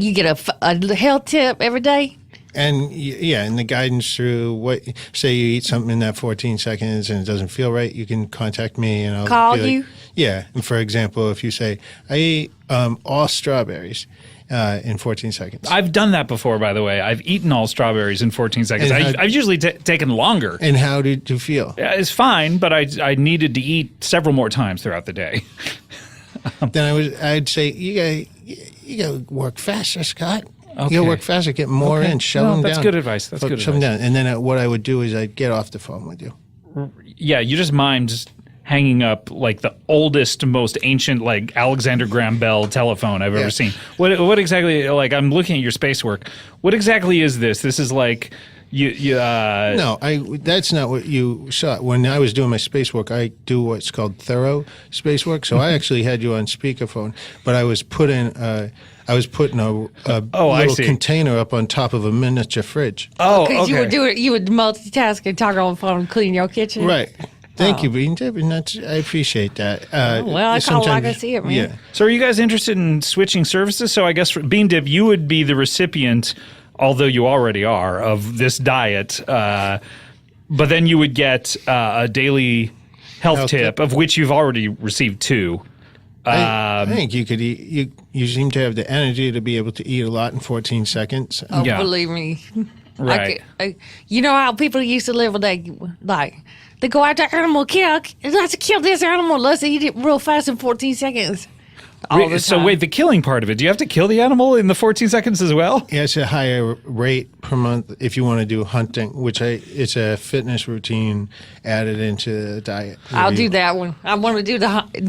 you get a health tip every day? And and the guidance through say you eat something in that 14 seconds and it doesn't feel right, you can contact me and I'll call you. Yeah. And for example, if you say, I ate all strawberries in 14 seconds. I've done that before, by the way. I've eaten all strawberries in 14 seconds. I've usually taken longer. And how did you feel? Yeah, it's fine, but I needed to eat several more times throughout the day. Then I'd say, you gotta work faster, Scott. You gotta work faster, get more in, shove them down. That's good advice. That's good Shove them advice. down. And then what I would do is I'd get off the phone with you. Yeah, you just mimed hanging up like the oldest, most ancient, like Alexander Graham Bell telephone I've ever seen. What exactly? Like, I'm looking at your space work. What exactly is this? This is like No, that's not what you saw. When I was doing my space work, I do what's called thorough space work. So I actually had you on speakerphone, but I was putting a little container up on top of a miniature fridge. Oh, Because okay. you would multitask and talk on the phone and clean your kitchen. Right. Thank you, Bean Dip, and I appreciate that. Well, I call it like I sometimes- see it, man. Yeah. So are you guys interested in switching services? So I guess for Bean Dip, you would be the recipient, although you already are, of this diet. But then you would get a daily health tip, of which you've already received 2. I think you could eat. You seem to have the energy to be able to eat a lot in 14 seconds. Oh, Yeah. believe me. Right. You know how people used to live with they go out to animal kill. Let's kill this animal. Let's eat it real fast in 14 seconds. All the So time. wait, the killing part of it, do you have to kill the animal in the 14 seconds as well? Yeah, it's a higher rate per month if you want to do hunting, it's a fitness routine added into the diet. I'll do that one. I want to do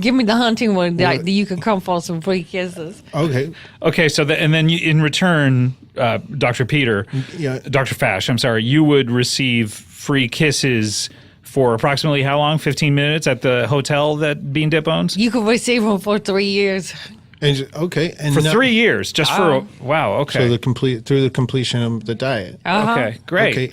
give me the hunting one that you can come for some free kisses. Okay. Okay, so and then in return, Dr. Peter, Yeah. Dr. Fash, I'm sorry, you would receive free kisses for approximately how long? 15 minutes at the hotel that Bean Dip owns? You can receive them for 3 years. And, okay. And For 3 years, just for wow. Okay, So through the completion of the diet. okay, great. Okay,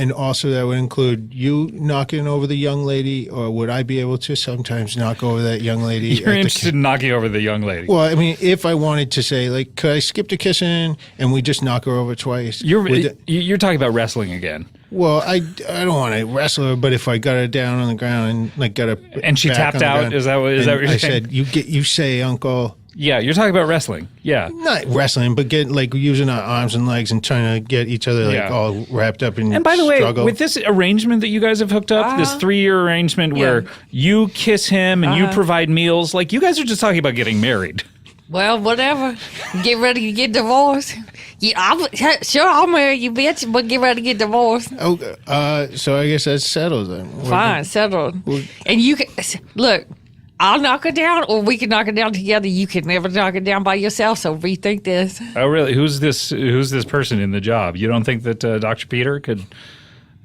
and also that would include you knocking over the young lady, or would I be able to sometimes knock over that young lady? You're interested in knocking over the young lady. Well, I mean, if I wanted to say, like, could I skip the kissing and we just knock her over twice? You're talking about wrestling again, Well, I don't want to wrestle her, but if I got her down on the ground and like got her and she back tapped on the out. ground, Is that what and you're I saying? said you say, Uncle. Yeah, you're talking about wrestling. Yeah. Not wrestling, but using our arms and legs and trying to get each other Yeah. all wrapped up in And by the way, struggle. with this arrangement that you guys have hooked up, this 3-year arrangement where you kiss him and you provide meals, like you guys are just talking about getting married. Well, whatever. Get ready to get divorced. Yeah, I'll marry you, bitch, but get ready to get divorced. So I guess that's settled then. Fine, settled. And you can look. I'll knock it down, or we can knock it down together. You can never knock it down by yourself. So rethink this. Oh, really? Who's this person in the job? You don't think that Dr. Peter could?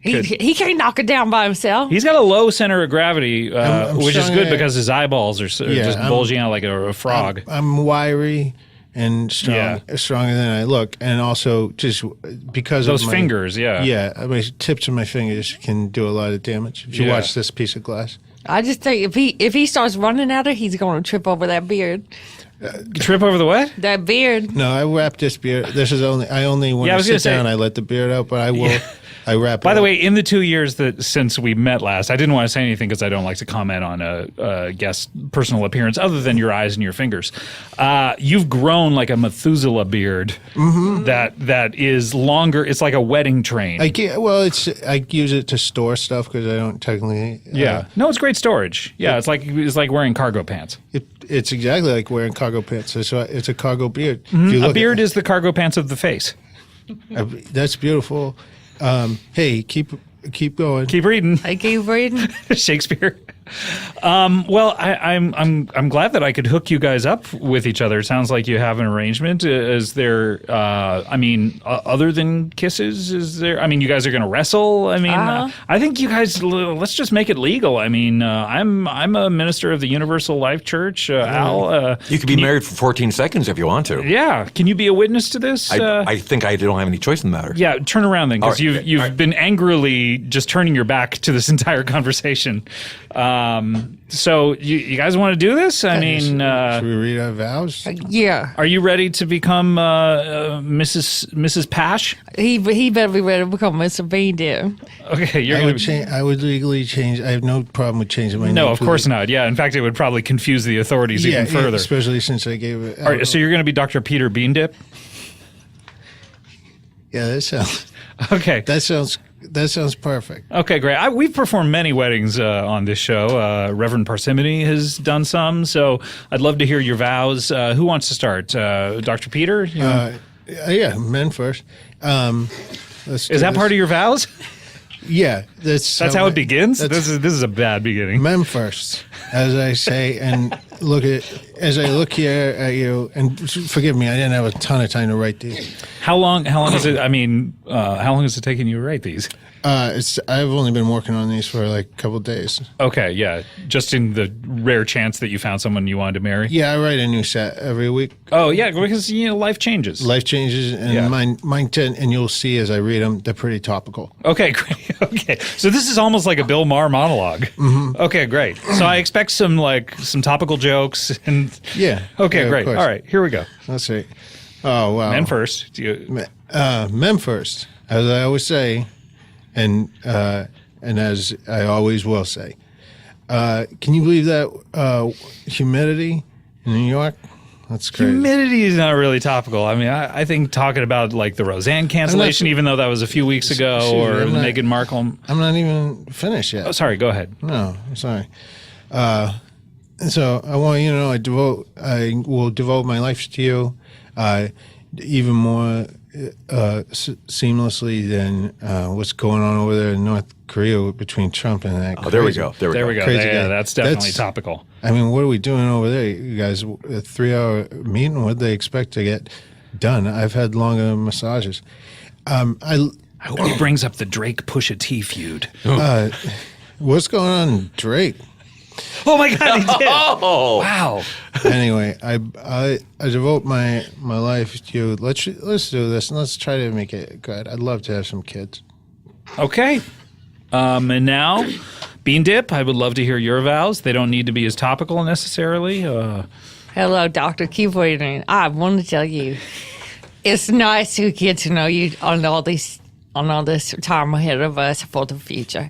He can't knock it down by himself. He's got a low center of gravity, I'm which is strong good at- because his eyeballs are just bulging out like a frog. I'm wiry and strong, stronger than I look, and also just because Those of my fingers, yeah. Yeah, my tips of my fingers can do a lot of damage. If you Yeah. watch this piece of glass. I just think if he starts running at her, he's going to trip over that beard. Trip over the what? That beard. No, I wrap this beard. This is only when Yeah, I I was sit gonna say- down, I let the beard out, but I will. I wrap. By it the up. way, in the 2 years since we met last, I didn't want to say anything because I don't like to comment on a guest's personal appearance other than your eyes and your fingers. You've grown like a Methuselah beard that is longer. It's like a wedding train. I use it to store stuff because I don't technically. No, it's great storage. Yeah, it's like wearing cargo pants. It's exactly like wearing cargo pants. It's a cargo beard. If you A look beard is the cargo pants of the face. that's beautiful. Hey, keep going. Keep reading. I keep reading. Shakespeare. Well, I'm glad that I could hook you guys up with each other. It sounds like you have an arrangement. Is there? Other than kisses, is there? I mean, you guys are going to wrestle. I mean, I think you guys. Let's just make it legal. I mean, I'm a minister of the Universal Life Church. Al, You could be married for 14 seconds if you want to. yeah. Can you be a witness to this? I think I don't have any choice in the matter. Yeah, turn around then, because All right, you've been angrily just turning your back to this entire conversation. So you guys want to do this? I mean, Should we read our vows? Yeah. are you ready to become Mrs. Pash? He better be ready to become Mr. Bean Dip. Okay, you're I gonna. would change. I would legally change. I have no problem with changing my name. No, of to course not. Yeah, in fact, it would probably confuse the authorities Yeah, even further. especially since I gave it. All right, so you're going to be Dr. Peter Bean Dip? Yeah, that sounds. Okay. That sounds perfect. Okay, great. We've performed many weddings on this show. Reverend Parsimony has done some, so I'd love to hear your vows. Who wants to start? Dr. Peter? Yeah, men first. Is that part of your vows? Yeah, That's how it begins. This is a bad beginning. Men first, as I say, and as I look here at you, and forgive me, I didn't have a ton of time to write these. How long is it? I mean, how long has it taken you to write these? I've only been working on these for like a couple days. Okay, yeah. Just in the rare chance that you found someone you wanted to marry. Yeah, I write a new set every week. Oh yeah, because life changes. Life changes, and mine tend, and you'll see as I read them, they're pretty topical. Okay, great. Okay, so this is almost like a Bill Maher monologue. Mm-hmm. Okay, great. So I expect some topical jokes and. Yeah. Okay, yeah, great. All right, here we go. Let's see. Oh wow. Men first. Men first, as I always say. And as I always will say, can you believe that humidity in New York? That's crazy. Humidity is not really topical. I mean, I think talking about like the Roseanne cancellation, even though that was a few weeks ago, or Meghan Markle. I'm not even finished yet. Oh, sorry. Go ahead. No, I'm sorry. So I want you to know I will devote my life to you, even more seamlessly than what's going on over there in North Korea between Trump and that. Oh, there we go. There we go. Crazy Yeah, guy. that's definitely topical. I mean, what are we doing over there? You guys, a 3-hour meeting, what do they expect to get done? I've had longer massages. I hope it brings up the Drake Pusha T feud. What's going on, Drake? Oh my God, he did. Oh, Wow. Anyway, I devote my life to you. Let's do this and let's try to make it good. I'd love to have some kids. Okay. And now, Bean Dip, I would love to hear your vows. They don't need to be as topical necessarily. Hello, Dr. Keep waiting. I want to tell you, it's nice to get to know you on all this time ahead of us for the future.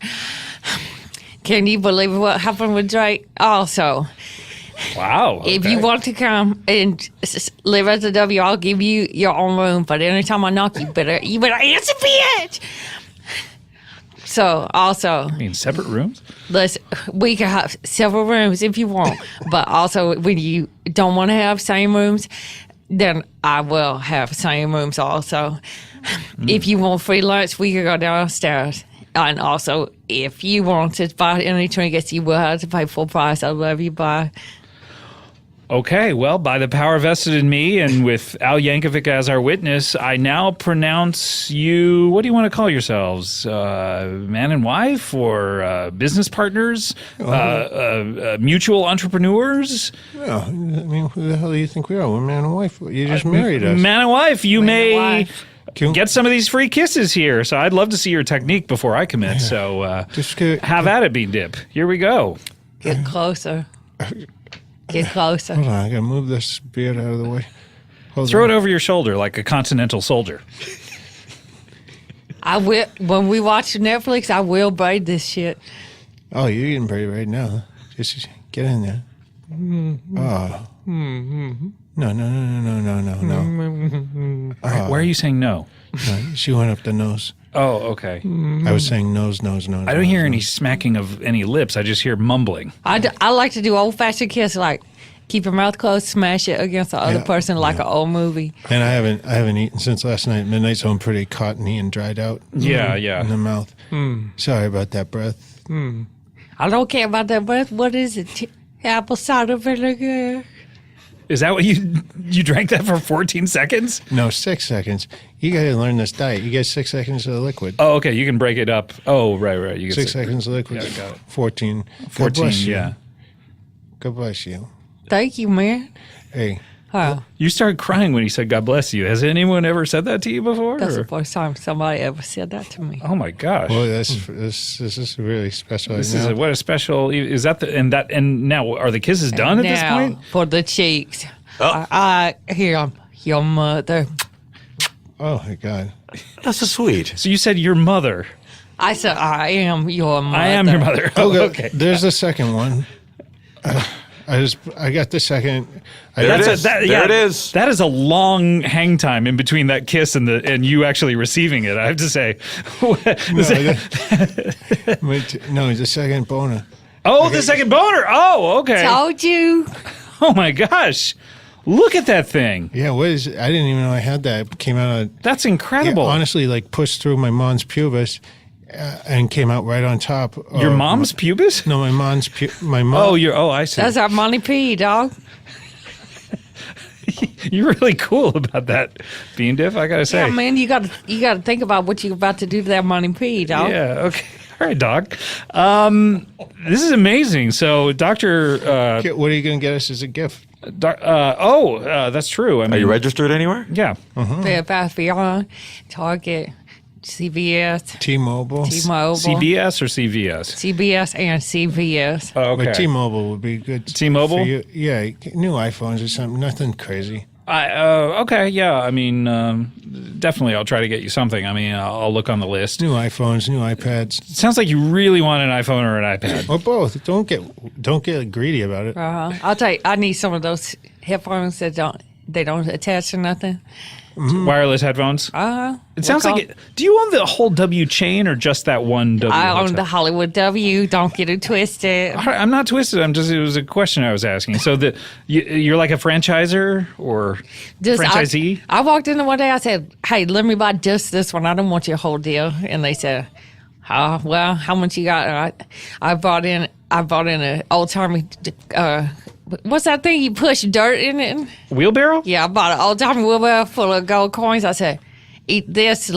Can you believe what happened with Drake? Also, Wow. if you want to come and live at the W, I'll give you your own room. But anytime I knock, you better answer, bitch. So also, I mean, separate rooms? we can have several rooms if you want. But also, when you don't want to have same rooms, then I will have same rooms also. If you want free lunch, we can go downstairs. And also, if you want to buy any trinkets, you will have to pay full price. I love you. Bye. Okay, well, by the power vested in me and with Al Yankovic as our witness, I now pronounce you, what do you want to call yourselves? Man and wife or business partners? Mutual entrepreneurs? Yeah, I mean, who the hell do you think we are? We're man and wife. You just married us. Man and wife, you may wife. get some of these free kisses here. So I'd love to see your technique before I commit. So have at it, Bean Dip. Here we go. Get closer. Get closer. Hold on, I gotta move this beard out of the way. Throw it over your shoulder like a continental soldier. I will. When we watch Netflix, I will braid this shit. Oh, you're eating braid right now. Just get in there. Oh. No. Why are you saying no? No, she went up the nose. Oh, okay. I was saying nose. I don't hear any smacking of any lips. I just hear mumbling. I like to do old-fashioned kiss, like keep your mouth closed, smash it against the other person like an old movie. And I haven't eaten since last night at midnight, so I'm pretty cottony and dried out. Yeah. In the mouth. Sorry about that breath. I don't care about that breath. What is it? Apple cider vinegar. Is that what you drank that for 14 seconds? No, 6 seconds. You got to learn this diet. You get 6 seconds of the liquid. Oh, okay. You can break it up. Oh, right. You get 6 seconds of liquid. Yeah, got it. 14. 14, God bless you. yeah. God bless you. Thank you, man. Hey. Oh, You started crying when he said, God bless you. Has anyone ever said that to you before? that's or- the first time somebody ever said that to me. Oh, my gosh. Well, this is really special. This right is now. what a special, is that and now are the kisses done at this Now, point? for the cheeks. Oh. I hear your mother. Oh, my God. that's so sweet. So you said your mother. I said, I am your mother. I am your mother. Okay. There's the second one. I got the second. There it is. There it is. That is a long hang time in between that kiss and you actually receiving it. I have to say. No, the second boner. The second boner. Oh, okay. Told you. Oh my gosh. Look at that thing. Yeah, what is it? I didn't even know I had that. It came out of... That's incredible. Yeah, honestly, like pushed through my mom's pubis and came out right on top. Your mom's pubis? No, my mom's my mom. I see. That's our money pee, dog. You're really cool about that, Bean Diff, I gotta say. Yeah, man, you got to think about what you're about to do to that money pee, dog. Yeah, okay. All right, Doc. This is amazing. So, Dr. What are you going to get us as a gift? That's true. I mean, Are you registered anywhere? Yeah. Bed Bath Beyond, Target, CVS, T-Mobile. CBS or CVS? CBS and CVS. Oh, okay. But T-Mobile would be good. T-Mobile? for you. Yeah, new iPhones or something. Nothing crazy. Okay, yeah. I mean, definitely I'll try to get you something. I mean, I'll look on the list. New iPhones, new iPads, It sounds like you really want an iPhone or an iPad. or both. Don't get greedy about it. I'll tell you, I need some of those headphones that don't attach to nothing. Wireless headphones. It sounds like do you own the whole W chain or just that one W? I own hotel? the Hollywood W. Don't get it twisted. All right, I'm not twisted. It was a question I was asking. So you're like a franchisor or franchisee? I walked in one day. I said, "Hey, let me buy just this one. I don't want your whole deal." And they said, well, how much you got?" I bought in an old timey. What's that thing you push dirt in it? Wheelbarrow? Yeah, I bought an old timey wheelbarrow full of gold coins. I said, eat this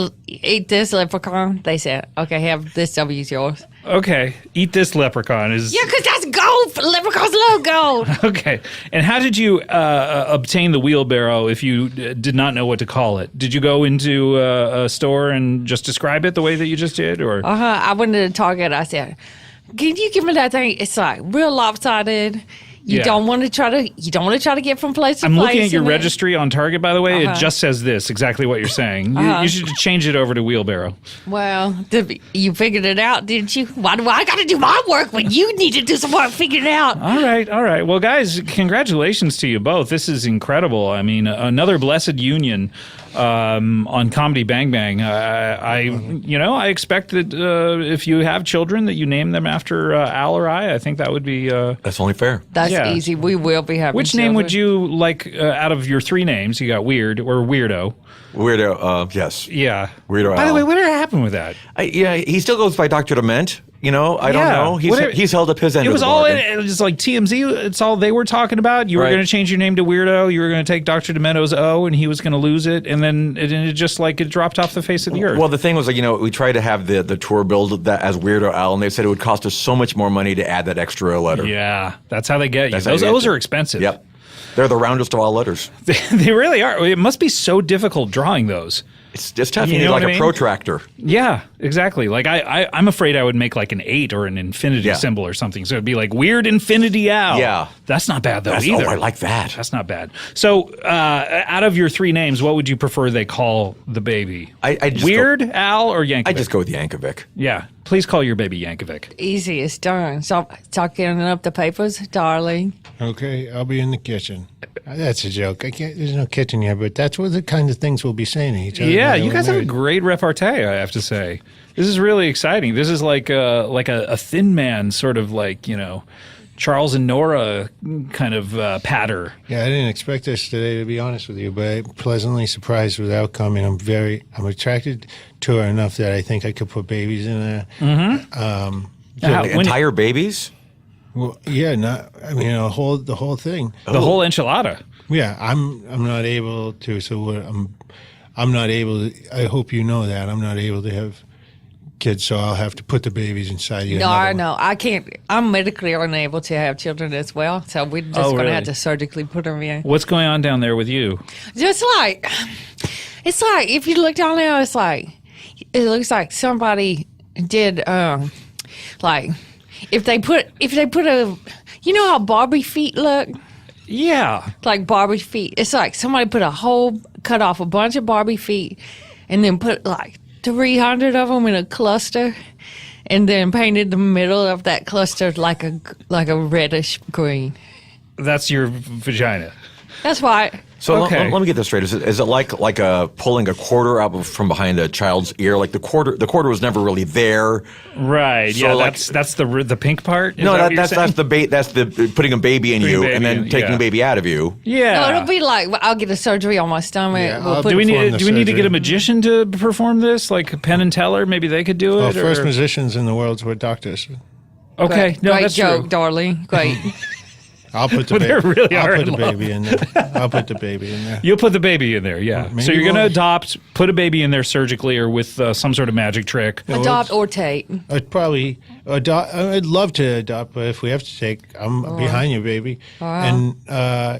leprechaun. They said, okay, have this W's yours. Okay, eat this leprechaun is Yeah, because that's gold. Leprechauns love gold. okay. And how did you obtain the wheelbarrow if you did not know what to call it? Did you go into a store and just describe it the way that you just did, or? I went to the Target. I said, can you give me that thing? It's like real lopsided. You Yeah. don't want to try to get from place to I'm place. looking at your in it. registry on Target, by the way. It just says this, exactly what you're saying. You should change it over to wheelbarrow. Well, you figured it out, didn't you? Why do I got to do my work when you need to do some work figuring it out? All right. Well, guys, congratulations to you both. This is incredible. I mean, another blessed union on Comedy Bang Bang. I expect that if you have children, that you name them after Al or I. I think that would be. That's only fair. That's Yeah. easy. We will be having Which name would you like out of your three names? You got Weird or Weirdo. Weirdo, yes. Yeah. Weirdo By the Al. way, what happened with that? Yeah, he still goes by Dr. Dement. I don't Yeah. know. He's held up his end It of was the all bargain. it was like TMZ. It's all they were talking about. You were Right. going to change your name to Weirdo. You were going to take Dr. Demento's O, and he was going to lose it. And then it just like it dropped off the face of the earth. Well, the thing was, we tried to have the tour billed that as Weirdo Al, and they said it would cost us so much more money to add that extra letter. yeah, that's how they get you. That's how Those you get O's you. are expensive. Yep. They're the roundest of all letters. They really are. It must be so difficult drawing those. It's just tough. You You need know like what I a mean? protractor. Yeah, exactly. Like I'm afraid I would make like an 8 or an infinity Yeah. symbol or something. So it'd be like Weird Infinity Owl. Yeah. That's not bad though either. I like that. That's not bad. So, out of your three names, what would you prefer they call the baby? I just Weird, Al, or Yankovic? I just go with Yankovic. Yeah. Please call your baby Yankovic. Easy, it's done. Stop getting up the papers, darling. Okay, I'll be in the kitchen. That's a joke. I can't. There's no kitchen here, but that's what the kind of things we'll be saying to each other. Yeah, now you that guys we're have a married. great repartee, I have to say. This is really exciting. This is like a Thin Man sort of like, Charles and Nora kind of patter. Yeah, I didn't expect this today, to be honest with you, but I'm pleasantly surprised with the outcome, and I'm attracted to her enough that I think I could put babies in there. Now, when- Entire babies? Well, yeah, the whole thing. the whole enchilada. Yeah, I'm not able to. So I'm not able to. I hope you know that I'm not able to have kids, so I'll have to put the babies inside you. No, I can't. I'm medically unable to have children as well, so we're just going really? to have to surgically put them in. What's going on down there with you? Just like, it's like if you look down there, it looks like somebody did like if they put a, how Barbie feet look. Yeah. Like Barbie feet. It's like somebody cut off a bunch of Barbie feet and then put like 300 of them in a cluster and then painted the middle of that cluster like a reddish green. That's your vagina. That's why So Okay. let me get this straight. Is it like pulling a quarter out from behind a child's ear? Like the quarter was never really there. Right. So Yeah. like- that's the pink part. Is No, that what you're saying? that's the putting a baby in you baby and then in, taking yeah. the baby out of you. Yeah. No, it'll be like I'll get a surgery on my stomach. Yeah, We'll I'll put do we perform need the do we need to get surgery. a magician to perform this, like Penn and Teller? Maybe they could do Well, it. first or- musicians in the world were doctors. Okay. No, great that's joke, true. darling. Great. I'll put the Well, there baby. really I'll are put in the love. baby in there. I'll put the baby in there. You'll put the baby in there, yeah. Maybe So you're going to we'll- adopt, put a baby in there surgically or with some sort of magic trick. Adopt or take. I'd probably adopt. I'd love to adopt, but if we have to take, I'm behind you, baby. And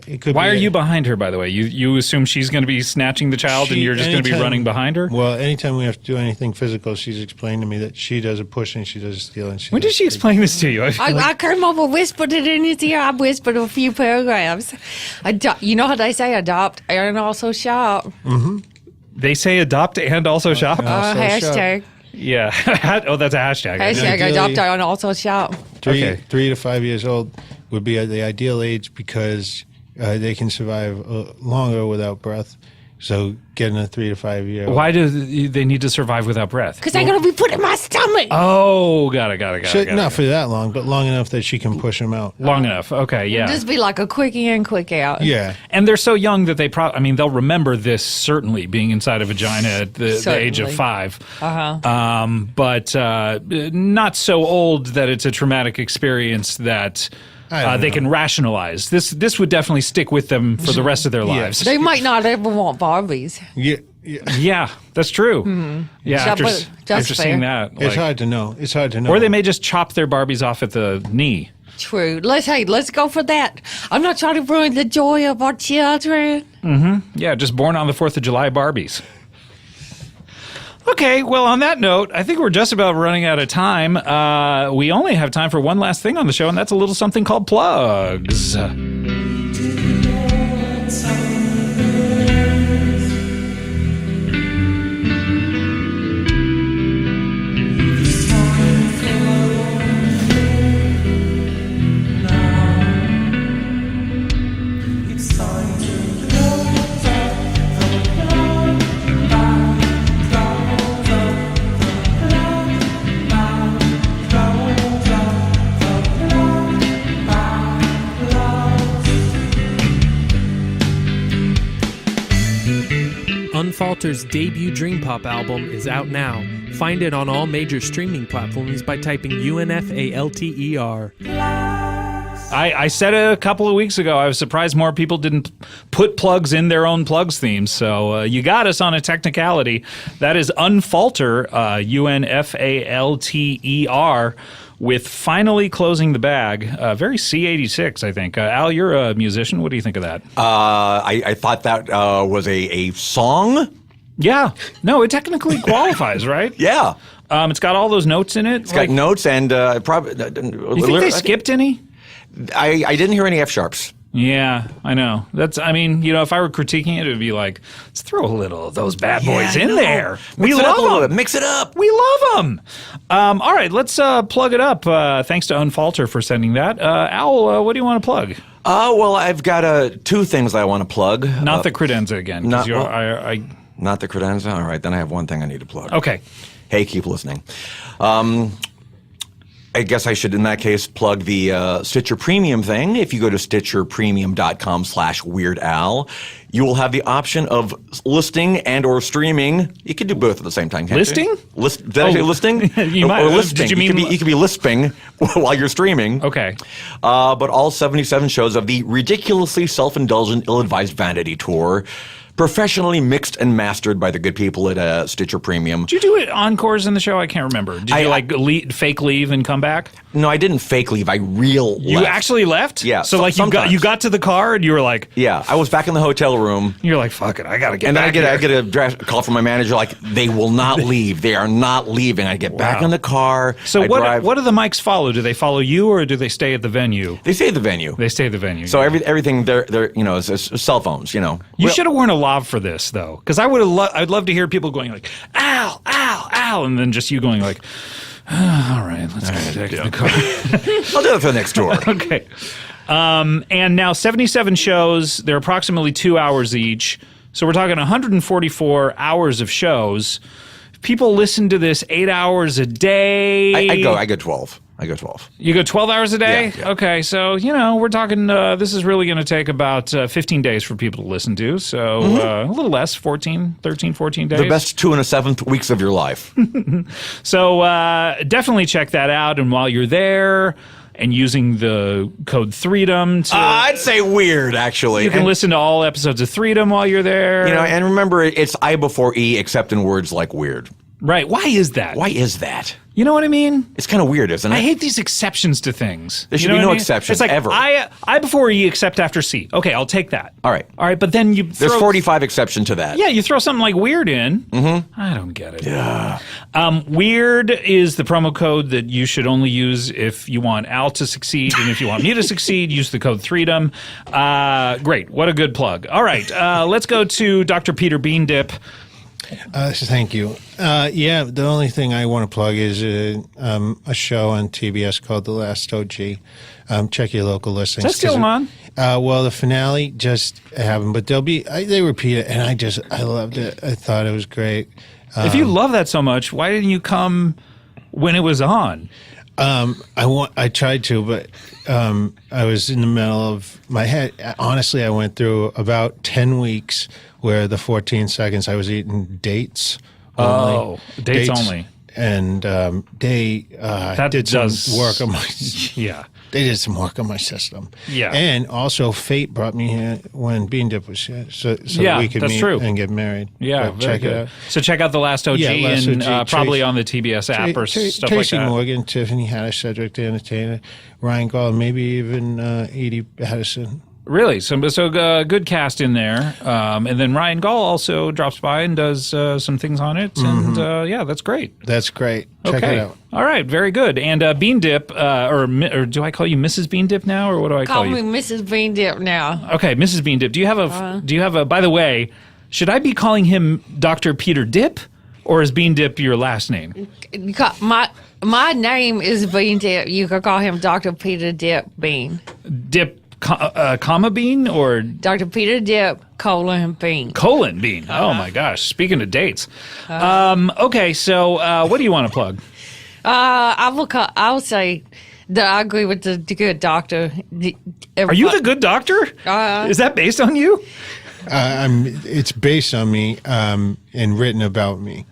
it could. Why be are a- you behind her, by the way? You assume she's going to be snatching the child and She- you're just going to be anytime- running behind her? Well, anytime we have to do anything physical, she's explained to me that she does a push and she does a steal. And When did she explain this to you? I feel like- I came over, whispered it in his ear. I whispered a few paragraphs. You know how they say adopt and also shop. they say adopt and also shop? Also Hashtag. Yeah. Oh, that's a hashtag. Hashtag Ideally- adopt and also shop. Okay. 3 to 5 years old would be the ideal age because they can survive longer without breath. So getting a 3 to 5 year. Why do they need to survive without breath? Because they're going to be put in my stomach. Oh, got it. Not for that long, but long enough that she can push him out. Long enough. Okay, yeah. Just be like a quick in, quick out. Yeah. And they're so young that they'll remember this certainly being inside a vagina at the age of Certainly. 5. Uh-huh. But not so old that it's a traumatic experience that I don't they know. can rationalize. This would definitely stick with them for the rest of their lives. They might not ever want Barbies. Yeah. Yeah. Yeah, that's true. Yeah, So, after, but that's after seeing fair. that. It's like- hard to know. It's hard to know. or they may just chop their Barbies off at the knee. True. Let's go for that. I'm not trying to ruin the joy of our children. Yeah, just born on the 4th of July Barbies. Okay, well, on that note, I think we're just about running out of time. We only have time for one last thing on the show, and that's a little something called plugs. Unfalter's debut Dream Pop album is out now. Find it on all major streaming platforms by typing UNFALTER. I said a couple of weeks ago, I was surprised more people didn't put plugs in their own plugs themes. So you got us on a technicality. That is Unfalter, UNFALTER, with Finally Closing the Bag. Very C86, I think. Al, you're a musician. What do you think of that? I thought that was a song. Yeah. No, it technically qualifies, right? Yeah, It's got all those notes in it. it's got notes and probably. You think they skipped any? I didn't hear any F sharps. Yeah, I know. If I were critiquing it, it would be like, let's throw a little of those bad boys in there. Mix it up a little love bit. them. Mix it up. We love them. All right, let's plug it up. Thanks to Unfalter for sending that. Al, what do you want to plug? Well, I've got 2 things I want to plug. Not the credenza again. 'Cause not- you're- well- Not the credenza. All right, then I have one thing I need to plug. okay. Hey, keep listening. I guess I should, in that case, plug the Stitcher Premium thing. If you go to stitcherpremium.com/WeirdAl, you will have the option of listing and or streaming. You can do both at the same time, can't Listing? you? Did I say listing? You might- Or did listing. you mean- you could be lisping while you're streaming. Okay. But all 77 shows of the ridiculously self-indulgent, ill-advised vanity tour, professionally mixed and mastered by the good people at Stitcher Premium. Did you do it encores in the show? I can't remember. Did you fake leave and come back? No, I didn't fake leave. I left. You actually left? Yeah, So like sometimes. you got to the car and you were like, Yeah, I was back in the hotel room. you're like, fuck it, I gotta get And then back I here. get a call from my manager, like, they will not leave. They are not leaving. I get back Wow. in the car. So I what drive. do the mics follow? Do they follow you or do they stay at the venue? They say at the venue. They stay at the venue. So everything they're is cell phones. You Well, should have worn a lav for this though, because I'd love to hear people going like, "Ow, ow, ow," and then just you going like, "All right, let's get back to the car." I'll do it for the next tour. Okay. And now 77 shows. They're approximately 2 hours each. So we're talking 144 hours of shows. If people listen to this 8 hours a day. I go 12. I go 12. You go 12 hours a day? Yeah. Okay, so, we're talking, this is really going to take about 15 days for people to listen to. So a little less, 13, 14 days. The best 2 1/7 weeks of your life. So definitely check that out. And while you're there and using the code Threedom to... I'd say weird, actually. You can listen to all episodes of Threedom while you're there. And remember, it's I before E, except in words like weird. Right. Why is that? Why is that? You know what I mean? It's kind of weird, isn't it? I hate these exceptions to things. There should You know be what no I mean? exceptions It's like, ever. I before E except after C. Okay, I'll take that. All right. But then you There's 45 exception to that. Yeah, you throw something like weird in. Mm-hmm. I don't get it. Yeah. Weird is the promo code that you should only use if you want Al to succeed, and if you want me to succeed, use the code Threedom. Great. What a good plug. All right. Let's go to Dr. Peter Beandip. Thank you. The only thing I want to plug is a show on TBS called The Last OG. Check your local listings. Is that still on? Well, the finale just happened, but they repeat it, and I loved it. I thought it was great. If you love that so much, why didn't you come when it was on? I tried to, but I was in the middle of my head. Honestly, I went through about 10 weeks where the 14 seconds I was eating dates. Dates only. And they did some work on my yeah. They did some work on my system. Yeah. And also Fate brought me here when Beandip was here, so we could that's meet true. and get married. Yeah, But check good. it out. So check out The Last OG Last and OG, probably Tracy- on the TBS app or stuff like Tracy that. Morgan, Tiffany Haddish, Cedric the Entertainer, Ryan Gaul, maybe even Edi Patterson. Really? So good cast in there. And then Ryan Gaul also drops by and does some things on it. And that's great. That's great. Check it out. All right, very good. And Beandip, or do I call you Mrs. Beandip now, or what do I call Call you? me Mrs. Beandip now. Okay, Mrs. Beandip. Do you have a? By the way, should I be calling him Dr. Peter Dip, or is Beandip your last name? My name is Beandip. You could call him Dr. Peter Dip Bean. Dip, comma Bean, or Dr. Peter Dip, Bean. colon Bean? Oh my gosh! Speaking of dates, okay. So what do you want to plug? I will say that I agree with the good doctor. Are you the good doctor? Is that based on you? It's based on me and written about me.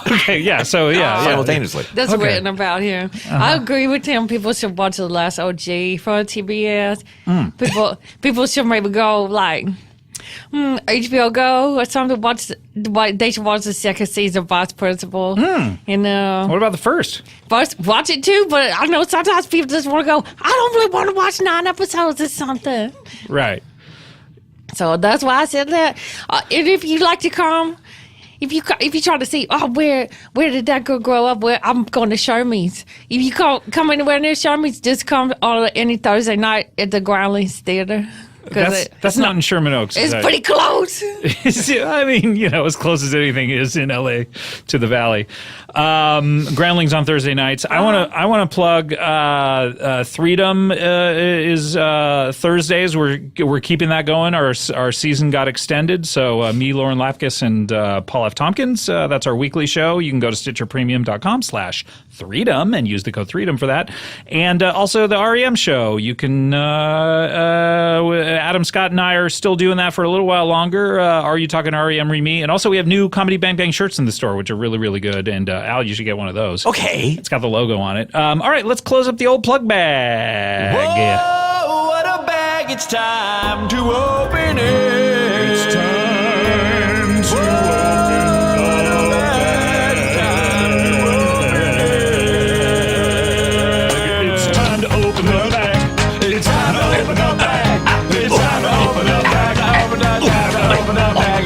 Okay, yeah. So yeah. Simultaneously. That's Okay. written about him. I agree with him. People should watch The Last OG for TBS. People should maybe go like HBO Go or something. They should watch the second season of Vice Principal. What about the first? Watch it too. But I know sometimes people just want to go. I don't really want to watch 9 episodes or something. Right. So that's why I said that. And if you like to come. If you try to see, where did that girl grow up? Where I'm going to Sherman's. If you come anywhere near Sherman's, just come on any Thursday night at the Groundlings Theater. That's not in Sherman Oaks. It's pretty close. I mean, as close as anything is in LA to the Valley. Groundlings on Thursday nights. I want to plug Threedom is Thursdays. We're keeping that going. Our season got extended, so me, Lauren Lapkus, and Paul F. Tompkins. That's our weekly show. You can go to StitcherPremium.com/Threedom and use the code Threedom for that. And also the REM show. You can. Adam Scott and I are still doing that for a little while longer. Are You Talking REM Me? And also we have new Comedy Bang Bang shirts in the store, which are really, really good. And Al, you should get one of those. Okay. It's got the logo on it. All right, let's close up the old plug bag. Whoa, what a bag. It's time to open it. It's time to open it. It's time to open the bag. It's time to open the bag. It's time to open the bag. Open the bag. Open the bag.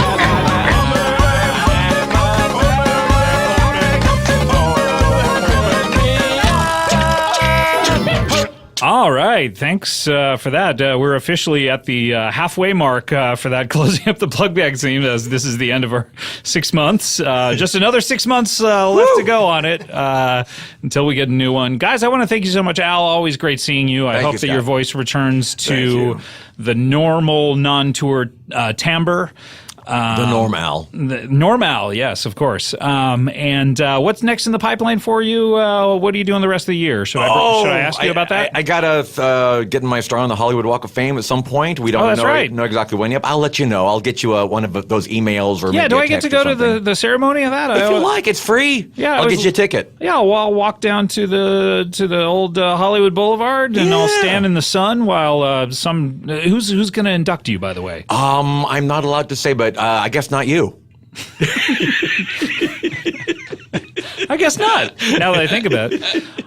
All All right. Thanks for that. We're officially at the halfway mark for that closing up the plug bag theme, as this is the end of our 6 months. Just another 6 months left to go on it until we get a new one. Guys, I want to thank you so much, Al. Always great seeing you. I hope that your voice returns to the normal non-tour timbre. The normal. The normal, yes, of course. And what's next in the pipeline for you? What are you doing the rest of the year? Should I ask you about that? I gotta get my star on the Hollywood Walk of Fame at some point. We don't know exactly when yet. I'll let you know. I'll get you one of those emails or do I get to go to the ceremony of that? If you like, it's free. Yeah, I'll get you a ticket. Yeah, well, I'll walk down to the old Hollywood Boulevard and I'll stand in the sun while who's going to induct you, by the way? I'm not allowed to say, but I guess not you. I guess not. Now that I think about it,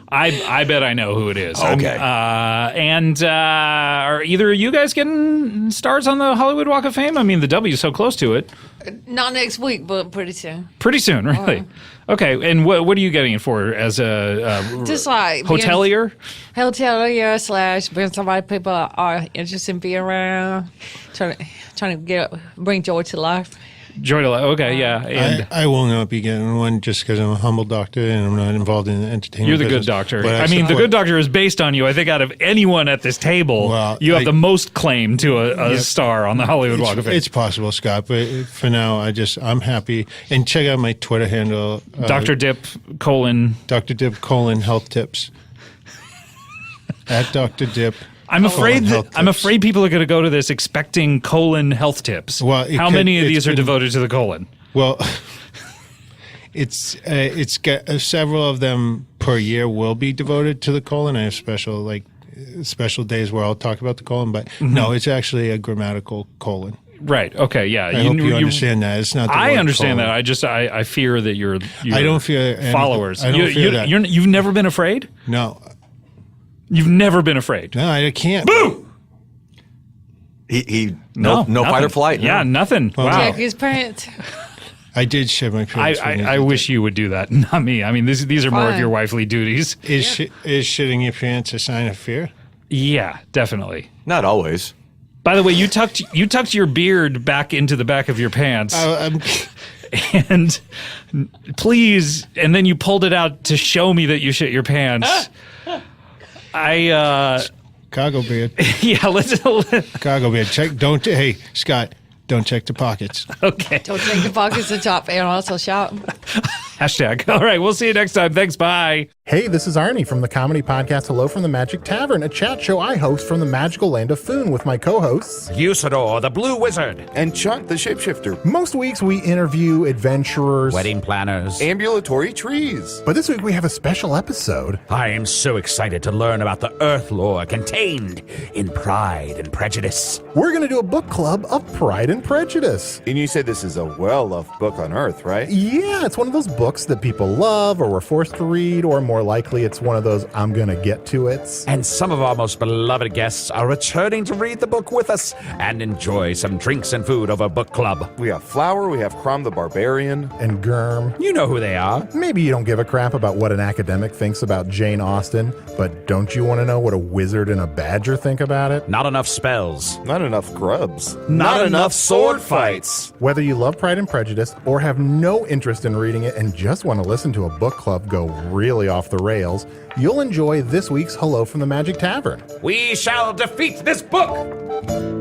I bet I know who it is. Okay. Are either of you guys getting stars on the Hollywood Walk of Fame? I mean, the W is so close to it. Not next week, but pretty soon. Pretty soon, really. Okay, and what are you getting it for as a just like hotelier? Hotelier / being somebody people are interested in being around, trying to bring joy to life. Joy to life. Okay, yeah. And I will not be getting one just because I'm a humble doctor and I'm not involved in the entertainment. You're the business. good doctor. But I mean, the good doctor is based on you. I think out of anyone at this table, you have the most claim to a star on the Hollywood Walk of Fame. It's possible, Scott, but for now, I'm happy. And check out my Twitter handle, Dr. Dip : Dr. Dip : health tips. At Dr. Dip. I'm afraid people are going to go to this expecting colon health tips. Well, how many of these are devoted to the colon? Well, it's got several of them per year will be devoted to the colon. I have special days where I'll talk about the colon, but no, it's actually a grammatical colon. Right. Okay. Yeah. I hope you understand that. It's not. I understand that. I fear that your I don't fear followers. I don't fear that. You've never been afraid? No. You've never been afraid? No, I can't. Boo! No fight or flight. Yeah, nothing. Well, wow. Check his pants. I did shit my pants. I wish you would do that, not me. I mean, these are more of your wifely duties. Is shitting your pants a sign of fear? Yeah, definitely. Not always. By the way, you tucked your beard back into the back of your pants. And please, and then you pulled it out to show me that you shit your pants. Cargo beard. Yeah, let's Cargo beard. Hey, Scott, don't check the pockets. Okay. Don't take the pockets to top and also shop. Hashtag. All right, we'll see you next time. Thanks. Bye. Hey, this is Arnie from the comedy podcast Hello from the Magic Tavern, a chat show I host from the magical land of Foon with my co-hosts Usador, the Blue Wizard, and Chuck, the Shapeshifter. Most weeks we interview adventurers, wedding planners, ambulatory trees. But this week we have a special episode. I am so excited to learn about the Earth lore contained in Pride and Prejudice. We're going to do a book club of Pride and Prejudice. And you said this is a well-loved book on Earth, right? Yeah, it's one of those books that people love or were forced to read, or more likely it's one of those I'm going to get to it. And some of our most beloved guests are returning to read the book with us and enjoy some drinks and food over book club. We have Flower, we have Crom the Barbarian. And Germ. You know who they are. Maybe you don't give a crap about what an academic thinks about Jane Austen, but don't you want to know what a wizard and a badger think about it? Not enough spells. Not enough grubs. Not enough sword fights. Whether you love Pride and Prejudice or have no interest in reading it and just want to listen to a book club go really off the rails, you'll enjoy this week's Hello from the Magic Tavern. We shall defeat this book.